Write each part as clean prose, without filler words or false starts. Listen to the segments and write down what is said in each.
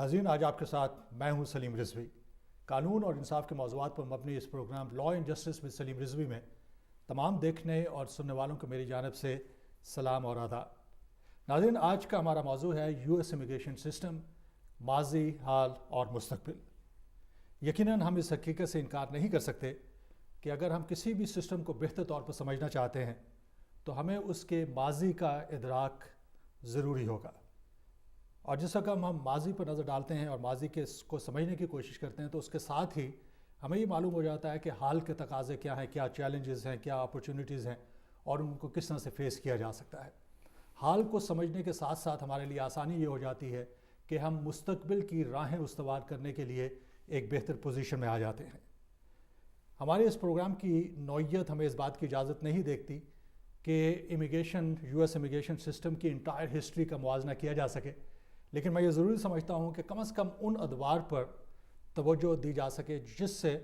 ناظرین، آج آپ کے ساتھ میں ہوں سلیم رضوی۔ قانون اور انصاف کے موضوعات پر مبنی اس programme law and justice with Salim Rizvi میں تمام دیکھنے اور سننے والوں کو میری جانب سے سلام اور آداب۔ ناظرین، آج کا ہمارا موضوع ہے یو ایس امیگریشن سسٹم، ماضی، حال اور مستقبل۔ یقیناً ہم اس حقیقت سے انکار نہیں کر سکتے کہ اگر ہم کسی بھی سسٹم کو بہتر طور پر سمجھنا چاہتے ہیں تو ہمیں اس کے ماضی کا ادراک ضروری ہوگا، اور جس وقت ہم ماضی پر نظر ڈالتے ہیں اور ماضی کے کو سمجھنے کی کوشش کرتے ہیں تو اس کے ساتھ ہی ہمیں یہ معلوم ہو جاتا ہے کہ حال کے تقاضے کیا ہیں، کیا چیلنجز ہیں، کیا اپرچونٹیز ہیں اور ان کو کس طرح سے فیس کیا جا سکتا ہے۔ حال کو سمجھنے کے ساتھ ساتھ ہمارے لیے آسانی یہ ہو جاتی ہے کہ ہم مستقبل کی راہیں استوار کرنے کے لیے ایک بہتر پوزیشن میں آ جاتے ہیں۔ ہمارے اس پروگرام کی نوعیت ہمیں اس بات کی اجازت نہیں دیتی کہ یو ایس امیگریشن سسٹم کی انٹائر ہسٹری کا موازنہ کیا جا سکے، لیکن میں یہ ضروری سمجھتا ہوں کہ کم از کم ان ادوار پر توجہ دی جا سکے جس سے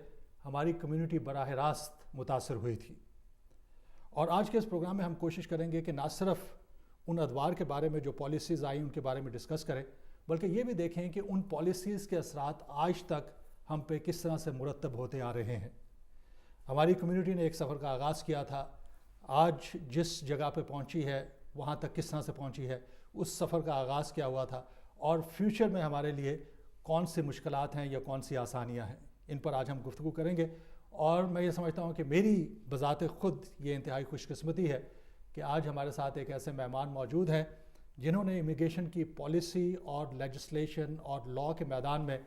ہماری کمیونٹی براہ راست متاثر ہوئی تھی۔ اور آج کے اس پروگرام میں ہم کوشش کریں گے کہ نہ صرف ان ادوار کے بارے میں جو پالیسیز آئیں ان کے بارے میں ڈسکس کریں، بلکہ یہ بھی دیکھیں کہ ان پالیسیز کے اثرات آج تک ہم پہ کس طرح سے مرتب ہوتے آ رہے ہیں۔ ہماری کمیونٹی نے ایک سفر کا آغاز کیا تھا، آج جس جگہ پہ پہنچی ہے وہاں تک کس طرح سے پہنچی ہے، اس سفر کا آغاز کیا ہوا تھا، اور فیوچر میں ہمارے لیے کون سی مشکلات ہیں یا کون سی آسانیاں ہیں، ان پر آج ہم گفتگو کریں گے۔ اور میں یہ سمجھتا ہوں کہ میری بذات خود یہ انتہائی خوش قسمتی ہے کہ آج ہمارے ساتھ ایک ایسے مہمان موجود ہیں جنہوں نے امیگریشن کی پالیسی اور لیجسلیشن اور لا کے میدان میں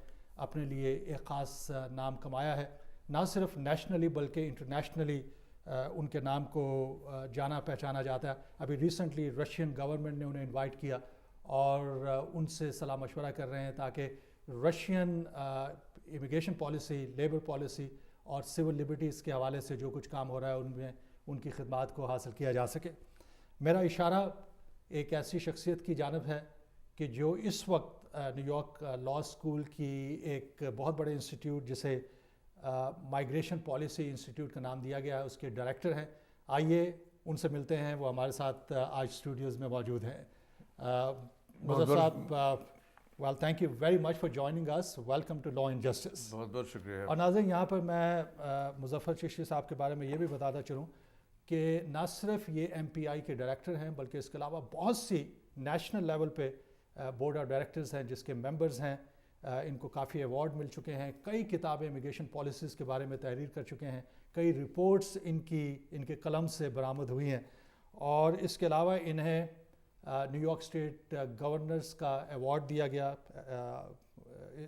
اپنے لیے ایک خاص نام کمایا ہے۔ نہ صرف نیشنلی بلکہ انٹرنیشنلی ان کے نام کو جانا پہچانا جاتا ہے۔ ابھی ریسنٹلی رشین گورنمنٹ نے انہیں انوائٹ کیا اور ان سے صلاح مشورہ کر رہے ہیں تاکہ Russian immigration policy, labour policy اور سول لبرٹیز کے حوالے سے جو کچھ کام ہو رہا ہے ان میں ان کی خدمات کو حاصل کیا جا سکے۔ میرا اشارہ ایک ایسی شخصیت کی جانب ہے کہ جو اس وقت نیو یارک لا اسکول کی ایک بہت بڑے انسٹیٹیوٹ جسے مائیگریشن پالیسی انسٹیٹیوٹ کا نام دیا گیا ہے، اس کے ڈائریکٹر ہیں۔ آئیے ان سے ملتے ہیں، وہ ہمارے ساتھ آج اسٹوڈیوز میں موجود ہیں۔ مظفر صاحب، well thank you very much for joining اس، welcome to law and justice. بہت بہت شکریہ۔ اور ناظرین، یہاں پر میں مظفر چشتی صاحب کے بارے میں یہ بھی بتاتا چلوں کہ نہ صرف یہ ایم پی آئی کے ڈائریکٹر ہیں بلکہ اس کے علاوہ بہت سی نیشنل لیول پہ بورڈ آف ڈائریکٹرز ہیں جس کے ممبرز ہیں، ان کو کافی ایوارڈ مل چکے ہیں، کئی کتابیں امیگریشن پالیسیز کے بارے میں تحریر کر چکے ہیں، کئی رپورٹس ان کے قلم سے برآمد ہوئی ہیں، اور اس کے علاوہ انہیں نیو یارک اسٹیٹ گورنرز کا ایوارڈ دیا گیا،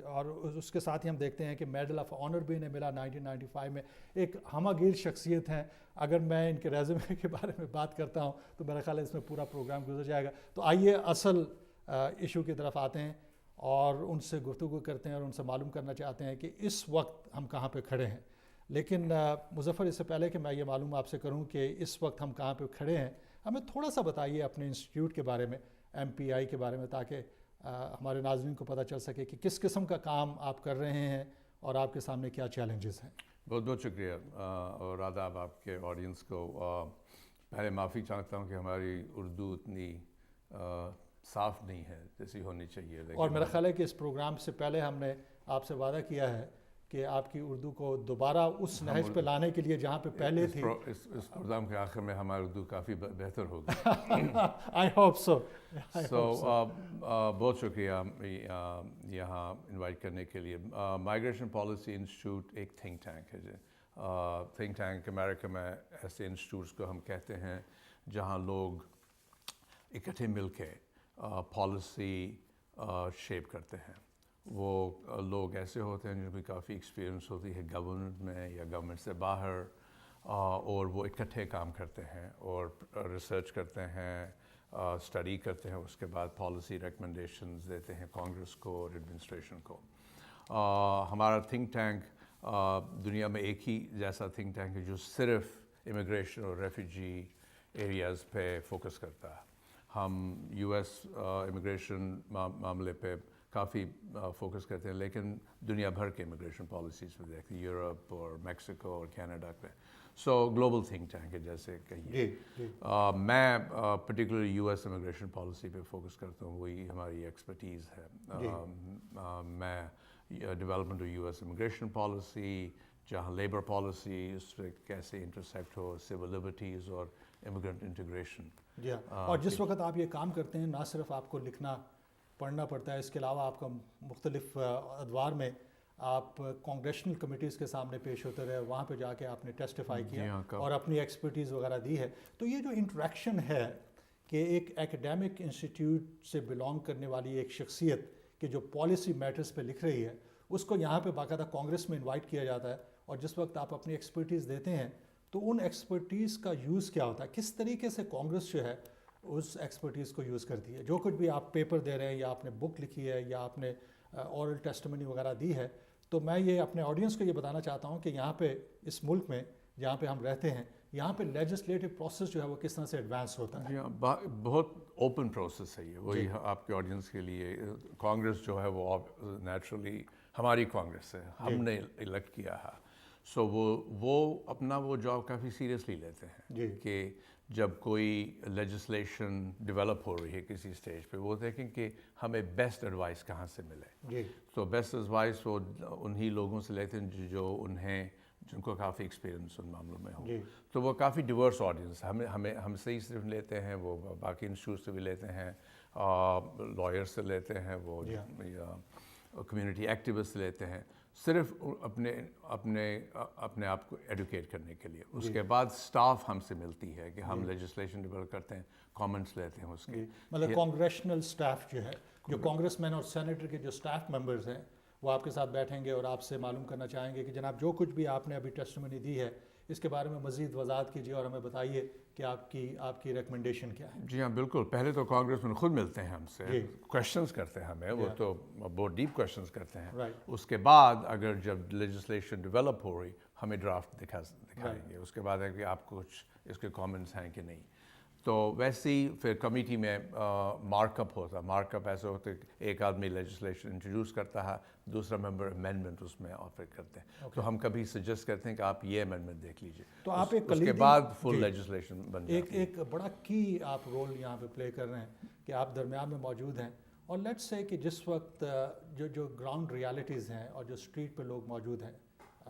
اور اس کے ساتھ ہی ہم دیکھتے ہیں کہ میڈل آف آنر بھی انہیں ملا 1995 میں۔ ایک ہمہ گیر شخصیت ہیں۔ اگر میں ان کے ریزیومے کے بارے میں بات کرتا ہوں تو میرا خیال ہے اس میں پورا پروگرام گزر جائے گا۔ تو آئیے اصل ایشو کی طرف آتے ہیں اور ان سے گفتگو کرتے ہیں اور ان سے معلوم کرنا چاہتے ہیں کہ اس وقت ہم کہاں پہ کھڑے ہیں۔ لیکن مظفر، اس سے پہلے کہ میں یہ معلوم آپ سے کروں کہ اس وقت ہم کہاں پہ کھڑے ہیں، ہمیں تھوڑا سا بتائیے اپنے انسٹیٹیوٹ کے بارے میں، ایم پی آئی کے بارے میں، تاکہ ہمارے ناظرین کو پتہ چل سکے کہ کس قسم کا کام آپ کر رہے ہیں اور آپ کے سامنے کیا چیلنجز ہیں۔ بہت بہت شکریہ اور آداب آپ کے آڈینس کو۔ پہلے معافی چاہتا ہوں کہ ہماری اردو اتنی صاف نہیں ہے جیسی ہونی چاہیے، اور میرا خیال ہے کہ اس پروگرام سے پہلے ہم نے آپ سے وعدہ کیا ہے کہ آپ کی اردو کو دوبارہ اس نہج پہ لانے کے لیے جہاں پہ پہلے تھی۔ اس پروگرام کے آخر میں ہماری اردو کافی بہتر ہوگی۔ I hope so. بہت شکریہ یہاں انوائٹ کرنے کے لیے۔ مائیگریشن پالیسی انسٹیٹیوٹ ایک تھنک ٹینک ہے۔ تھنک ٹینک امریکہ میں ایسے انسٹیٹیوٹس کو ہم کہتے ہیں جہاں لوگ اکٹھے مل کے پالیسی شیپ کرتے ہیں۔ وہ لوگ ایسے ہوتے ہیں جن کی کافی ایکسپیرینس ہوتی ہے گورنمنٹ میں یا گورنمنٹ سے باہر، اور وہ اکٹھے کام کرتے ہیں اور ریسرچ کرتے ہیں، اسٹڈی کرتے ہیں، اس کے بعد پالیسی ریکمنڈیشنز دیتے ہیں کانگریس کو اور ایڈمنسٹریشن کو۔ ہمارا تھنک ٹینک دنیا میں ایک ہی جیسا تھنک ٹینک ہے جو صرف امیگریشن اور ریفیوجی ایریاز پہ فوکس کرتا ہے۔ ہم یو ایس امیگریشن معاملے پہ کافی فوکس کرتے ہیں، لیکن دنیا بھر کے امیگریشن پالیسیز پہ دیکھتے ہیں، یورپ اور میکسیکو اور کینیڈا پہ۔ سو گلوبل تھنک ٹینک ہے جیسے کہیے. میں particularly U S immigration policy پہ فوکس کرتا ہوں, وہی ہماری ایکسپرٹیز ہے. میں development of U S immigration policy, جہاں لیبر پالیسی اس پہ کیسے انٹرسیکٹ ہو سول لبرٹیز اور امیگرینٹ انٹیگریشن. جی ہاں, اور جس وقت آپ یہ کام کرتے ہیں نہ صرف آپ کو لکھنا پڑھنا پڑتا ہے, اس کے علاوہ آپ کا مختلف ادوار میں آپ کانگریشنل کمیٹیز کے سامنے پیش ہوتے رہے, وہاں پہ جا کے آپ نے ٹیسٹیفائی کیا اور اپنی ایکسپرٹیز وغیرہ دی ہے. تو یہ جو انٹریکشن ہے کہ ایک ایکیڈیمک انسٹیٹیوٹ سے بلانگ کرنے والی ایک شخصیت کہ جو پالیسی میٹرز پہ لکھ رہی ہے, اس کو یہاں پہ باقاعدہ کانگریس میں انوائٹ کیا جاتا ہے, اور جس وقت آپ اپنی ایکسپرٹیز دیتے ہیں تو ان ایکسپرٹیز کا یوز کیا ہوتا ہے, کس طریقے سے کانگریس جو ہے اس ایکسپرٹیز کو یوز کرتی ہے. جو کچھ بھی آپ پیپر دے رہے ہیں یا آپ نے بک لکھی ہے یا آپ نے اورل ٹیسٹمنی وغیرہ دی ہے, تو میں یہ اپنے آڈینس کو یہ بتانا چاہتا ہوں کہ یہاں پہ اس ملک میں جہاں پہ ہم رہتے ہیں, یہاں پہ لیجسلیٹو پروسیس جو ہے وہ کس طرح سے ایڈوانس ہوتا ہے. جی ہاں, بہت اوپن پروسیس ہے یہ. وہی آپ کے آڈینس کے لیے, کانگریس جو ہے وہ نیچرلی ہماری کانگریس ہے, ہم نے الیکٹ کیا ہے. سو وہ اپنا وہ جاب کافی سیریسلی لیتے ہیں کہ جب کوئی لیجسلیشن ڈیولپ ہو رہی ہے کسی اسٹیج پہ, وہ دیکھیں کہ ہمیں بیسٹ ایڈوائس کہاں سے ملے. تو بیسٹ ایڈوائس وہ انہی لوگوں سے لیتے ہیں جو جن کو کافی ایکسپیرینس ان معاملوں میں ہو. تو وہ کافی ڈیورس آڈینس, ہم سے ہی صرف لیتے ہیں, وہ باقی انسٹیٹیوٹ سے بھی لیتے ہیں, لائر سے لیتے ہیں, وہ کمیونٹی ایکٹیوسٹ سے لیتے ہیں, صرف اپنے آپ کو ایڈوکیٹ کرنے کے لیے. اس کے بعد سٹاف ہم سے ملتی ہے کہ ہم لیجسلیشن ڈیولپ کرتے ہیں, کامنٹس لیتے ہیں اس کے. مطلب کانگریشنل سٹاف جو ہے, جو کانگریس مین اور سینیٹر کے جو سٹاف ممبرز ہیں, وہ آپ کے ساتھ بیٹھیں گے اور آپ سے معلوم کرنا چاہیں گے کہ جناب جو کچھ بھی آپ نے ابھی ٹیسٹیمنی دی ہے اس کے بارے میں مزید وضاحت کیجیے اور ہمیں بتائیے کہ آپ کی ریکمنڈیشن کیا ہے. جی ہاں بالکل. پہلے تو کانگریس مین خود ملتے ہیں ہم سے, کویشچنس کرتے ہیں ہمیں, وہ تو بہت ڈیپ کویشچنس کرتے ہیں. اس کے بعد اگر جب لیجسلیشن ڈیولپ ہو رہی, ہمیں ڈرافٹ دکھائیں گے. اس کے بعد ہے کہ آپ کو کچھ اس کے کامنٹس ہیں کہ نہیں. تو ویسے ہی پھر کمیٹی میں مارک اپ ہوتا. مارک اپ ایسے ہوتے کہ ایک آدمی لیجسلیشن انٹروڈیوس کرتا ہے, دوسرا ممبر امینڈمنٹ اس میں آفر کرتے ہیں. تو ہم کبھی سجیسٹ کرتے ہیں کہ آپ یہ امینڈمنٹ دیکھ لیجیے, تو آپ اس کے بعد فل لیجسلیشن بن جاتی ہے. ایک بڑا کی آپ رول یہاں پہ پلے کر رہے ہیں کہ آپ درمیان میں موجود ہیں, اور لیٹس سے کہ جس وقت جو گراؤنڈ ریالٹیز ہیں اور جو اسٹریٹ پہ لوگ موجود ہیں,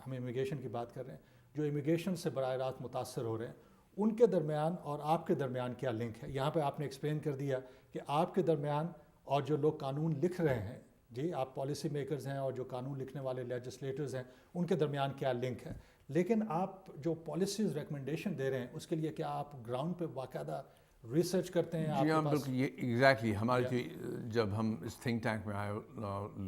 ہم امیگریشن کی بات کر رہے ہیں, جو امیگریشن سے براہ راست متاثر ہو رہے ہیں, ان کے درمیان اور آپ کے درمیان کیا لنک ہے. یہاں پہ آپ نے ایکسپلین کر دیا کہ آپ کے درمیان اور جو لوگ قانون لکھ رہے ہیں, جی آپ پالیسی میکرز ہیں, اور جو قانون لکھنے والے لیجسلیٹرز ہیں, ان کے درمیان کیا لنک ہے. لیکن آپ جو پالیسیز ریکمنڈیشن دے رہے ہیں اس کے لیے کیا آپ گراؤنڈ پہ باقاعدہ ریسرچ کرتے ہیں؟ جی ہاں بالکل. یہ ایگزیکٹلی ہماری جب ہم اس تھنک ٹینک میں آئے,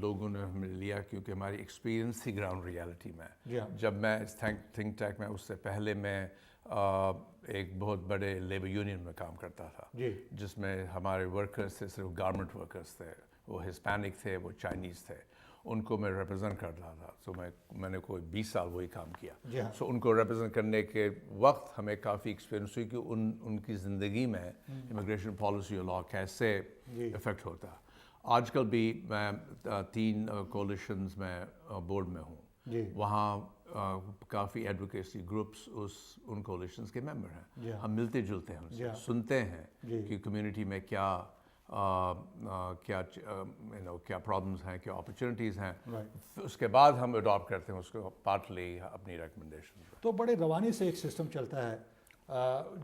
لوگوں نے ہمیں لیا کیونکہ ہماری ایکسپیرینس تھی گراؤنڈ ریالٹی میں. جب میں اس تھنک ٹینک میں, اس سے پہلے میں ایک بہت بڑے لیبر یونین میں کام کرتا تھا, جس میں ہمارے ورکرز تھے صرف گارمنٹ ورکرز تھے, وہ ہسپینک تھے, وہ چائنیز تھے, ان کو میں ریپرزینٹ کر رہا تھا. سو میں نے کوئی 20 سال وہی کام کیا. سو ان کو ریپرزینٹ کرنے کے وقت ہمیں کافی ایکسپیرینس ہوئی کہ ان کی زندگی میں امیگریشن پالیسی اور لا کیسے افیکٹ ہوتا. آج کل بھی میں 3 کولیشنز میں بورڈ میں ہوں, وہاں کافی ایڈوکیسی گروپس ان کولیشنز کے ممبر ہیں. ہم ملتے جلتے ہیں, ان سے سنتے ہیں کہ کمیونٹی میں کیا پرابلمس ہیں, کیا اپرچونیٹیز ہیں. اس کے بعد ہم اڈاپٹ کرتے ہیں اس کو پارٹلی اپنی ریکمنڈیشن. تو بڑے روانی سے ایک سسٹم چلتا ہے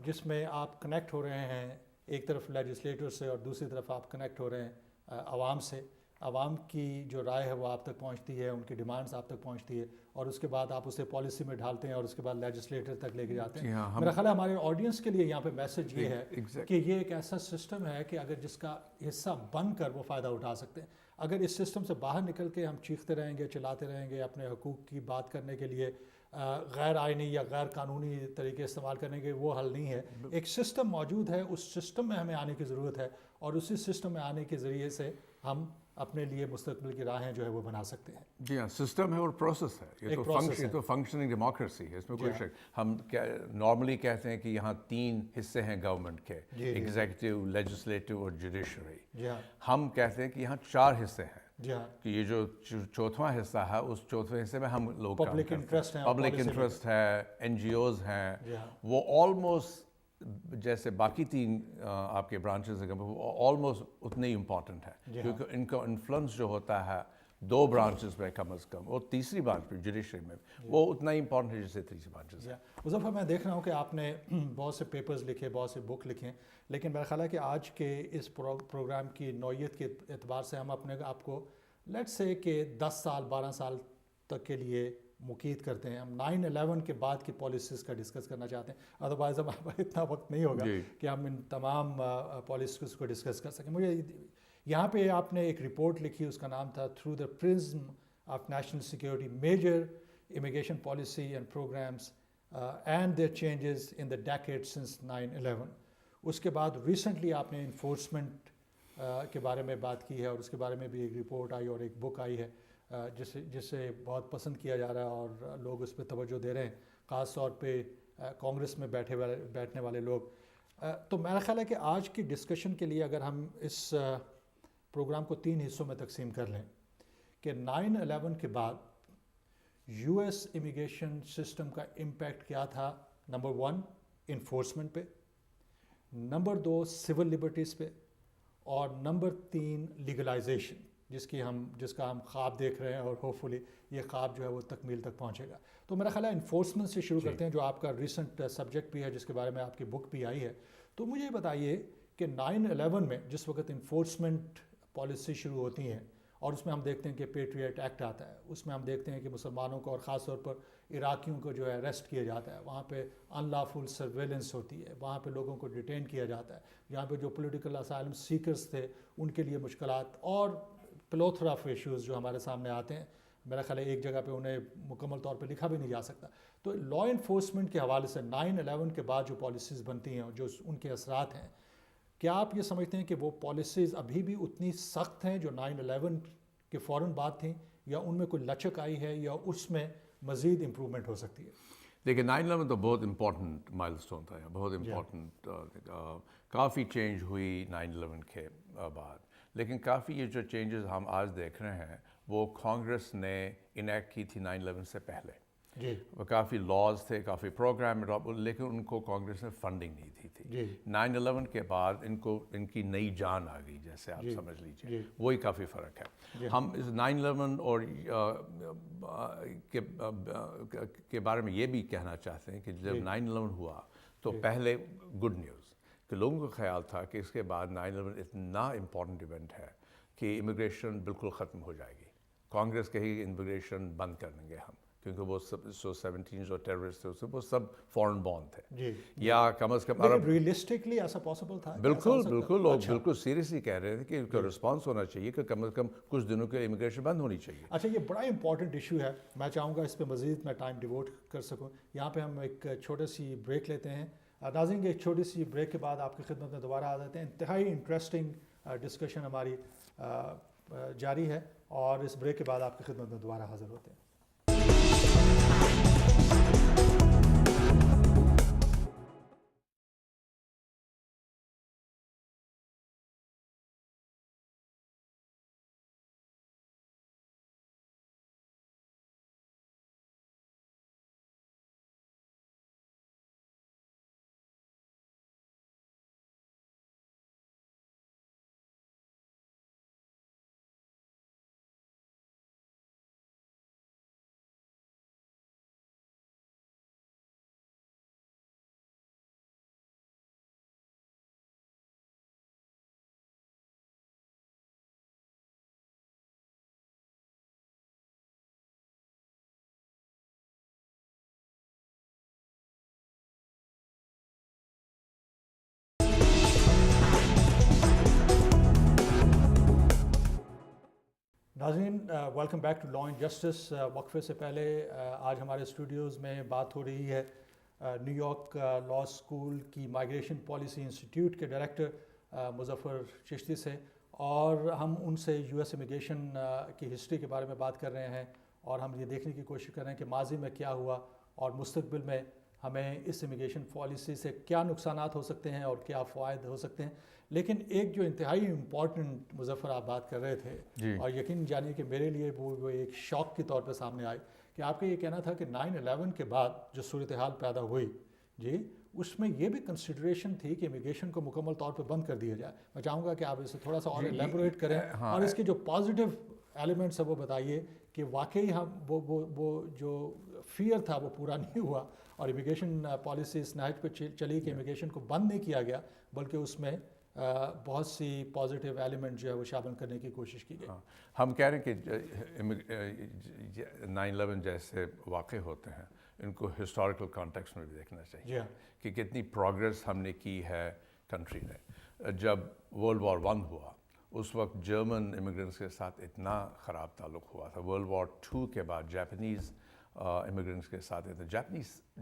جس میں آپ کنیکٹ ہو رہے ہیں ایک طرف لیجسلیٹر سے, اور دوسری طرف آپ کنیکٹ ہو رہے ہیں عوام سے. عوام کی جو رائے ہے وہ آپ تک پہنچتی ہے, ان کی ڈیمانڈز آپ تک پہنچتی ہے, اور اس کے بعد آپ اسے پالیسی میں ڈھالتے ہیں اور اس کے بعد لیجسلیٹر تک لے کے جاتے ہیں. میرا خیال ہے ہمارے آڈینس کے لیے یہاں پہ میسج یہ ہے کہ یہ ایک ایسا سسٹم ہے کہ اگر جس کا حصہ بن کر وہ فائدہ اٹھا سکتے ہیں. اگر اس سسٹم سے باہر نکل کے ہم چیختے رہیں گے, چلاتے رہیں گے, اپنے حقوق کی بات کرنے کے لیے غیر آئینی یا غیر قانونی طریقے استعمال کرنے کے, وہ حل نہیں ہے. ایک سسٹم موجود ہے, اس سسٹم میں ہمیں آنے کی ضرورت ہے, اور اسی سسٹم میں آنے کے ذریعے سے ہم اپنے لیے مستقبل کی راہیں جو ہے وہ بنا سکتے ہیں. جی ہاں, سسٹم ہے اور پروسیس ہے. یہ تو فنکشننگ ڈیموکریسی ہے, اس میں کوئی شک. ہم نارملی کہتے ہیں کہ یہاں 3 حصے ہیں گورنمنٹ کے, ایگزیکٹو, لیجسلیٹو اور جوڈیشری. ہم کہتے ہیں کہ یہاں 4 حصے ہیں. جی ہاں کہ یہ جو چوتھواں حصہ ہے اس چوتھویں حصے میں ہم لوگ پبلک انٹرسٹ ہیں پبلک انٹرسٹ ہے, این جی اوز ہیں, وہ آلموسٹ جیسے باقی 3 آپ کے برانچز ہیں وہ آلموسٹ اتنے ہی امپورٹنٹ ہے, کیونکہ ان کا انفلوئنس جو ہوتا ہے 2 برانچز میں کم از کم, اور تیسری برانچ میں جوڈیشری میں وہ اتنا ہی امپورٹنٹ ہے جیسے تیسری برانچز ہے. مظفر میں دیکھ رہا ہوں کہ آپ نے بہت سے پیپرز لکھے, بہت سے بک لکھے, لیکن میرا خیال ہے کہ آج کے اس پروگرام کی نوعیت کے اعتبار سے ہم اپنے آپ کو لیٹ سے کہ 10 سال 12 سال تک کے لیے مقید کرتے ہیں. ہم 9/11 کے بعد کی پالیسیز کا ڈسکس کرنا چاہتے ہیں, ادروائز ہمارے پاس اتنا وقت نہیں ہوگا کہ ہم ان تمام پالیسیز کو ڈسکس کر سکیں. مجھے یہاں پہ آپ نے ایک رپورٹ لکھی, اس کا نام تھا through the prism of national security major immigration policy and programmes and their changes in the decade since 9/11. اس کے بعد ریسنٹلی آپ نے انفورسمنٹ کے بارے میں بات کی ہے, اور اس کے بارے میں بھی ایک رپورٹ آئی اور ایک بک آئی ہے جسے بہت پسند کیا جا رہا ہے اور لوگ اس پہ توجہ دے رہے ہیں, خاص طور پہ کانگریس میں بیٹھنے والے لوگ. تو میرا خیال ہے کہ آج کی ڈسکشن کے لیے اگر ہم اس پروگرام کو 3 حصوں میں تقسیم کر لیں کہ 9/11 کے بعد یو ایس امیگریشن سسٹم کا امپیکٹ کیا تھا. نمبر 1 انفورسمنٹ پہ, نمبر 2 سول لبرٹیز پہ, اور نمبر 3 لیگلائزیشن جس کا ہم خواب دیکھ رہے ہیں, اور ہوپ فلی یہ خواب جو ہے وہ تکمیل تک پہنچے گا. تو میرا خیال ہے انفورسمنٹ سے شروع کرتے ہیں, جو آپ کا ریسنٹ سبجیکٹ بھی ہے, جس کے بارے میں آپ کی بک بھی آئی ہے. تو مجھے یہ بتائیے کہ 9/11 میں جس وقت انفورسمنٹ پالیسی شروع ہوتی ہیں, اور اس میں ہم دیکھتے ہیں کہ پیٹریٹ ایکٹ آتا ہے, اس میں ہم دیکھتے ہیں کہ مسلمانوں کو اور خاص طور پر عراقیوں کو جو ہے اریسٹ کیا جاتا ہے, وہاں پہ ان لافل سرویلنس ہوتی ہے, وہاں پہ لوگوں کو ڈیٹین کیا جاتا ہے, جہاں پہ جو پولیٹیکل اسائلم سیکرز تھے ان کے لیے مشکلات اور پلوتھرا آف ایشوز جو ہمارے سامنے آتے ہیں. میرا خیال ہے ایک جگہ پہ انہیں مکمل طور پہ لکھا بھی نہیں جا سکتا. تو لا انفورسمنٹ کے حوالے سے 9/11 کے بعد جو پالیسیز بنتی ہیں, جو ان کے اثرات ہیں, کیا آپ یہ سمجھتے ہیں کہ وہ پالیسیز ابھی بھی اتنی سخت ہیں جو 9/11 کے فوراً بعد تھیں, یا ان میں کوئی لچک آئی ہے, یا اس میں مزید امپرومنٹ ہو سکتی ہے؟ دیکھیں 9/11 تو بہت امپورٹنٹ مائل سٹون تھا, بہت امپورٹنٹ, کافی چینج ہوئی 9/11 کے بعد, لیکن کافی یہ جو چینجز ہم آج دیکھ رہے ہیں وہ کانگریس نے انیکٹ کی تھی 9/11 سے پہلے. وہ کافی لاز تھے, کافی پروگرام, لیکن ان کو کانگریس نے فنڈنگ نہیں دی تھی. 9/11 کے بعد ان کی نئی جان آ گئی, جیسے آپ سمجھ لیجیے, وہی کافی فرق ہے. ہم اس 9/11 اور کے بارے میں یہ بھی کہنا چاہتے ہیں کہ جب 9/11 ہوا تو پہلے گڈ نیوز کہ لوگوں کو خیال تھا کہ اس کے بعد 9/11 اتنا امپورٹنٹ ایونٹ ہے کہ امیگریشن بالکل ختم ہو جائے گی. کانگریس کہی امیگریشن بند کر دیں گے ہم, کیونکہ وہ سب 17 جو ٹیررسٹ تھے وہ سب فورن بورن تھے, یا کم از کم عرب. ریئلسٹکلی ایسا پاسبل تھا؟ بالکل لوگ بالکل سیریسلی کہہ رہے تھے کہ رسپانس ہونا چاہیے کہ کم از کم کچھ دنوں کے امیگریشن بند ہونی چاہیے. اچھا, یہ بڑا امپورٹنٹ ایشو ہے, میں چاہوں گا اس پہ مزید میں ٹائم ڈیووٹ کر سکوں. یہاں پہ ہم ایک چھوٹی سی بریک لیتے ہیں. ناظرین, ایک چھوٹی سی بریک کے بعد آپ کی خدمت میں دوبارہ آ جاتے ہیں. انتہائی انٹرسٹنگ ڈسکشن ہماری جاری ہے, اور اس بریک کے بعد آپ کی خدمت میں دوبارہ حاضر ہوتے ہیں. ناظرین, welcome back to law and justice. وقفے سے پہلے آج ہمارے اسٹوڈیوز میں بات ہو رہی ہے نیو یارک لا اسکول کی مائیگریشن پالیسی انسٹیٹیوٹ کے ڈائریکٹر مظفر چشتی سے, اور ہم ان سے یو ایس امیگریشن کی ہسٹری کے بارے میں بات کر رہے ہیں, اور ہم یہ دیکھنے کی کوشش کر رہے ہیں کہ ماضی میں کیا ہوا اور مستقبل میں ہمیں اس امیگریشن پالیسی سے کیا نقصانات ہو سکتے ہیں اور کیا فوائد ہو سکتے ہیں. لیکن ایک جو انتہائی امپورٹنٹ مظفر آپ بات کر رہے تھے اور یقین جانیے کہ میرے لیے وہ ایک شوق کے طور پہ سامنے آئی کہ آپ کا یہ کہنا تھا کہ 9/11 کے بعد جو صورتحال پیدا ہوئی جی اس میں یہ بھی کنسیڈریشن تھی کہ امیگریشن کو مکمل طور پہ بند کر دیا جائے. میں چاہوں گا کہ آپ اسے تھوڑا سا اور ایلیبوریٹ کریں اور اس کے جو پازیٹیو ایلیمنٹس ہیں وہ بتائیے کہ واقعی ہم وہ جو فیئر تھا وہ پورا نہیں ہوا اور امیگریشن پالیسی اس نہج پہ چلی کہ امیگریشن کو بند نہیں کیا گیا بلکہ اس میں بہت سی پازیٹیو ایلیمنٹ جو ہے وہ شامل کرنے کی کوشش کی گئی. ہم کہہ رہے ہیں کہ 9/11 جیسے واقع ہوتے ہیں ان کو ہسٹوریکل کانٹیکسٹ میں بھی دیکھنا چاہیے کہ کتنی پروگرس ہم نے کی ہے کنٹری نے. جب World War I ہوا اس وقت جرمن امیگرینٹس کے ساتھ اتنا خراب تعلق ہوا تھا. World War II کے بعد جاپنیز امیگرینٹس کے ساتھ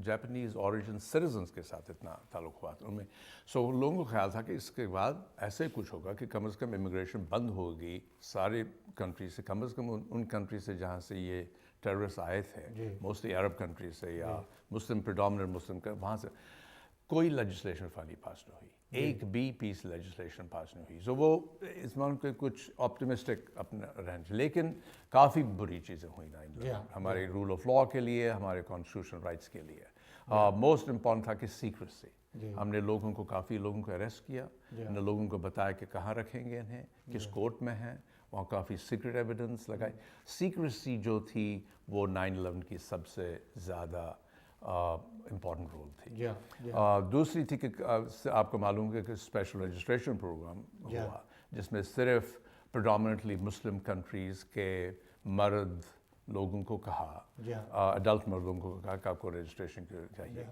جاپنیز اوریجن سٹیزنس کے ساتھ اتنا تعلق ہوا تھا ان میں. سو لوگوں کو خیال تھا کہ اس کے بعد ایسے کچھ ہوگا کہ کم از کم امیگریشن بند ہوگی سارے کنٹری سے, کم از کم ان کنٹری سے جہاں سے یہ ٹیررسٹ آئے تھے, موسٹلی عرب کنٹری سے یا مسلم پریڈومیننٹ مسلم, وہاں سے کوئی لیجسلیشن فائنلی پاس نہ ہوئی, ایک بھی پیس لیجسلیشن پاس نہیں ہوئی. سو وہ اس میں کے کچھ آپٹیمسٹک اپنا رہنا, لیکن کافی بری چیزیں ہوئی ہمارے رول آف لا کے لیے, ہمارے کانسٹیٹیوشنل رائٹس کے لیے. موسٹ امپورٹنٹ تھا کہ سیکریسی. ہم نے کافی لوگوں کو اریسٹ کیا, ہم نے لوگوں کو بتایا کہ کہاں رکھیں گے انہیں, کس کورٹ میں ہیں, وہاں کافی سیکرٹ ایویڈنس لگائی. سیکریسی جو تھی وہ 9/11 کی سب سے زیادہ امپورٹنٹ رول تھی. دوسری تھی کہ آپ کو معلوم ہے کہ اسپیشل رجسٹریشن پروگرام ہوا جس میں صرف پریڈومیننٹلی مسلم کنٹریز کے مرد لوگوں کو کہا, اڈلٹ مردوں کو کہا کہ آپ کو رجسٹریشن چاہیے.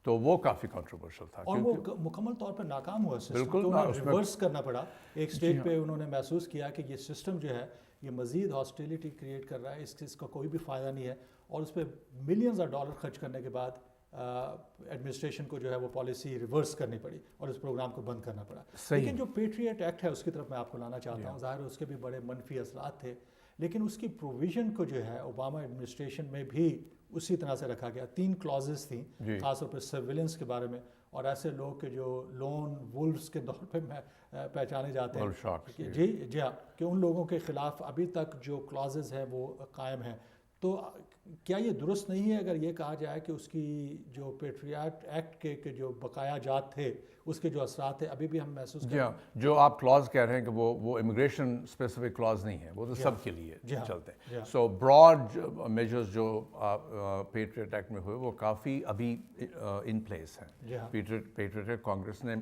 تو وہ کافی کنٹروورشل تھا اور وہ مکمل طور پہ ناکام ہوا. بالکل ریورس کرنا پڑا. ایک اسٹیج پہ انہوں نے محسوس کیا کہ یہ سسٹم جو ہے یہ مزید ہاسٹیلیٹی کریٹ کر رہا ہے, اس کا کوئی بھی فائدہ نہیں ہے, اور اس پہ ملینز آف ڈالر خرچ کرنے کے بعد ایڈمنسٹریشن کو جو ہے وہ پالیسی ریورس کرنی پڑی اور اس پروگرام کو بند کرنا پڑا. لیکن جو پیٹریٹ ایکٹ ہے اس کی طرف میں آپ کو لانا چاہتا ہوں. ظاہر ہے اس کے بھی بڑے منفی اثرات تھے, لیکن اس کی پروویژن کو جو ہے اوباما ایڈمنسٹریشن میں بھی اسی طرح سے رکھا گیا. 3 کلازز تھیں خاص طور پہ سرویلنس کے بارے میں, اور ایسے لوگ کہ جو لون وولفز کے طور پہ پہچانے جاتے ہیں جی ہاں, کہ ان لوگوں کے خلاف ابھی تک جو کلازز ہیں وہ قائم ہیں. تو کیا یہ درست نہیں ہے اگر یہ کہا جائے کہ اس کی جو پیٹریٹ ایکٹ کے جو بقایا جات تھے اس کے جو اثرات تھے ابھی بھی ہم محسوس کرتے ہیں؟ جو آپ کلاز کہہ رہے ہیں کہ وہ امیگریشن اسپیسیفک کلاز نہیں ہے, وہ تو سب کے لیے چلتے ہیں. سو براڈ میجرز جو پیٹریٹ ایکٹ میں ہوئے وہ کافی ابھی ان پلیس ہیں. پیٹریٹ ایکٹ کانگریس نے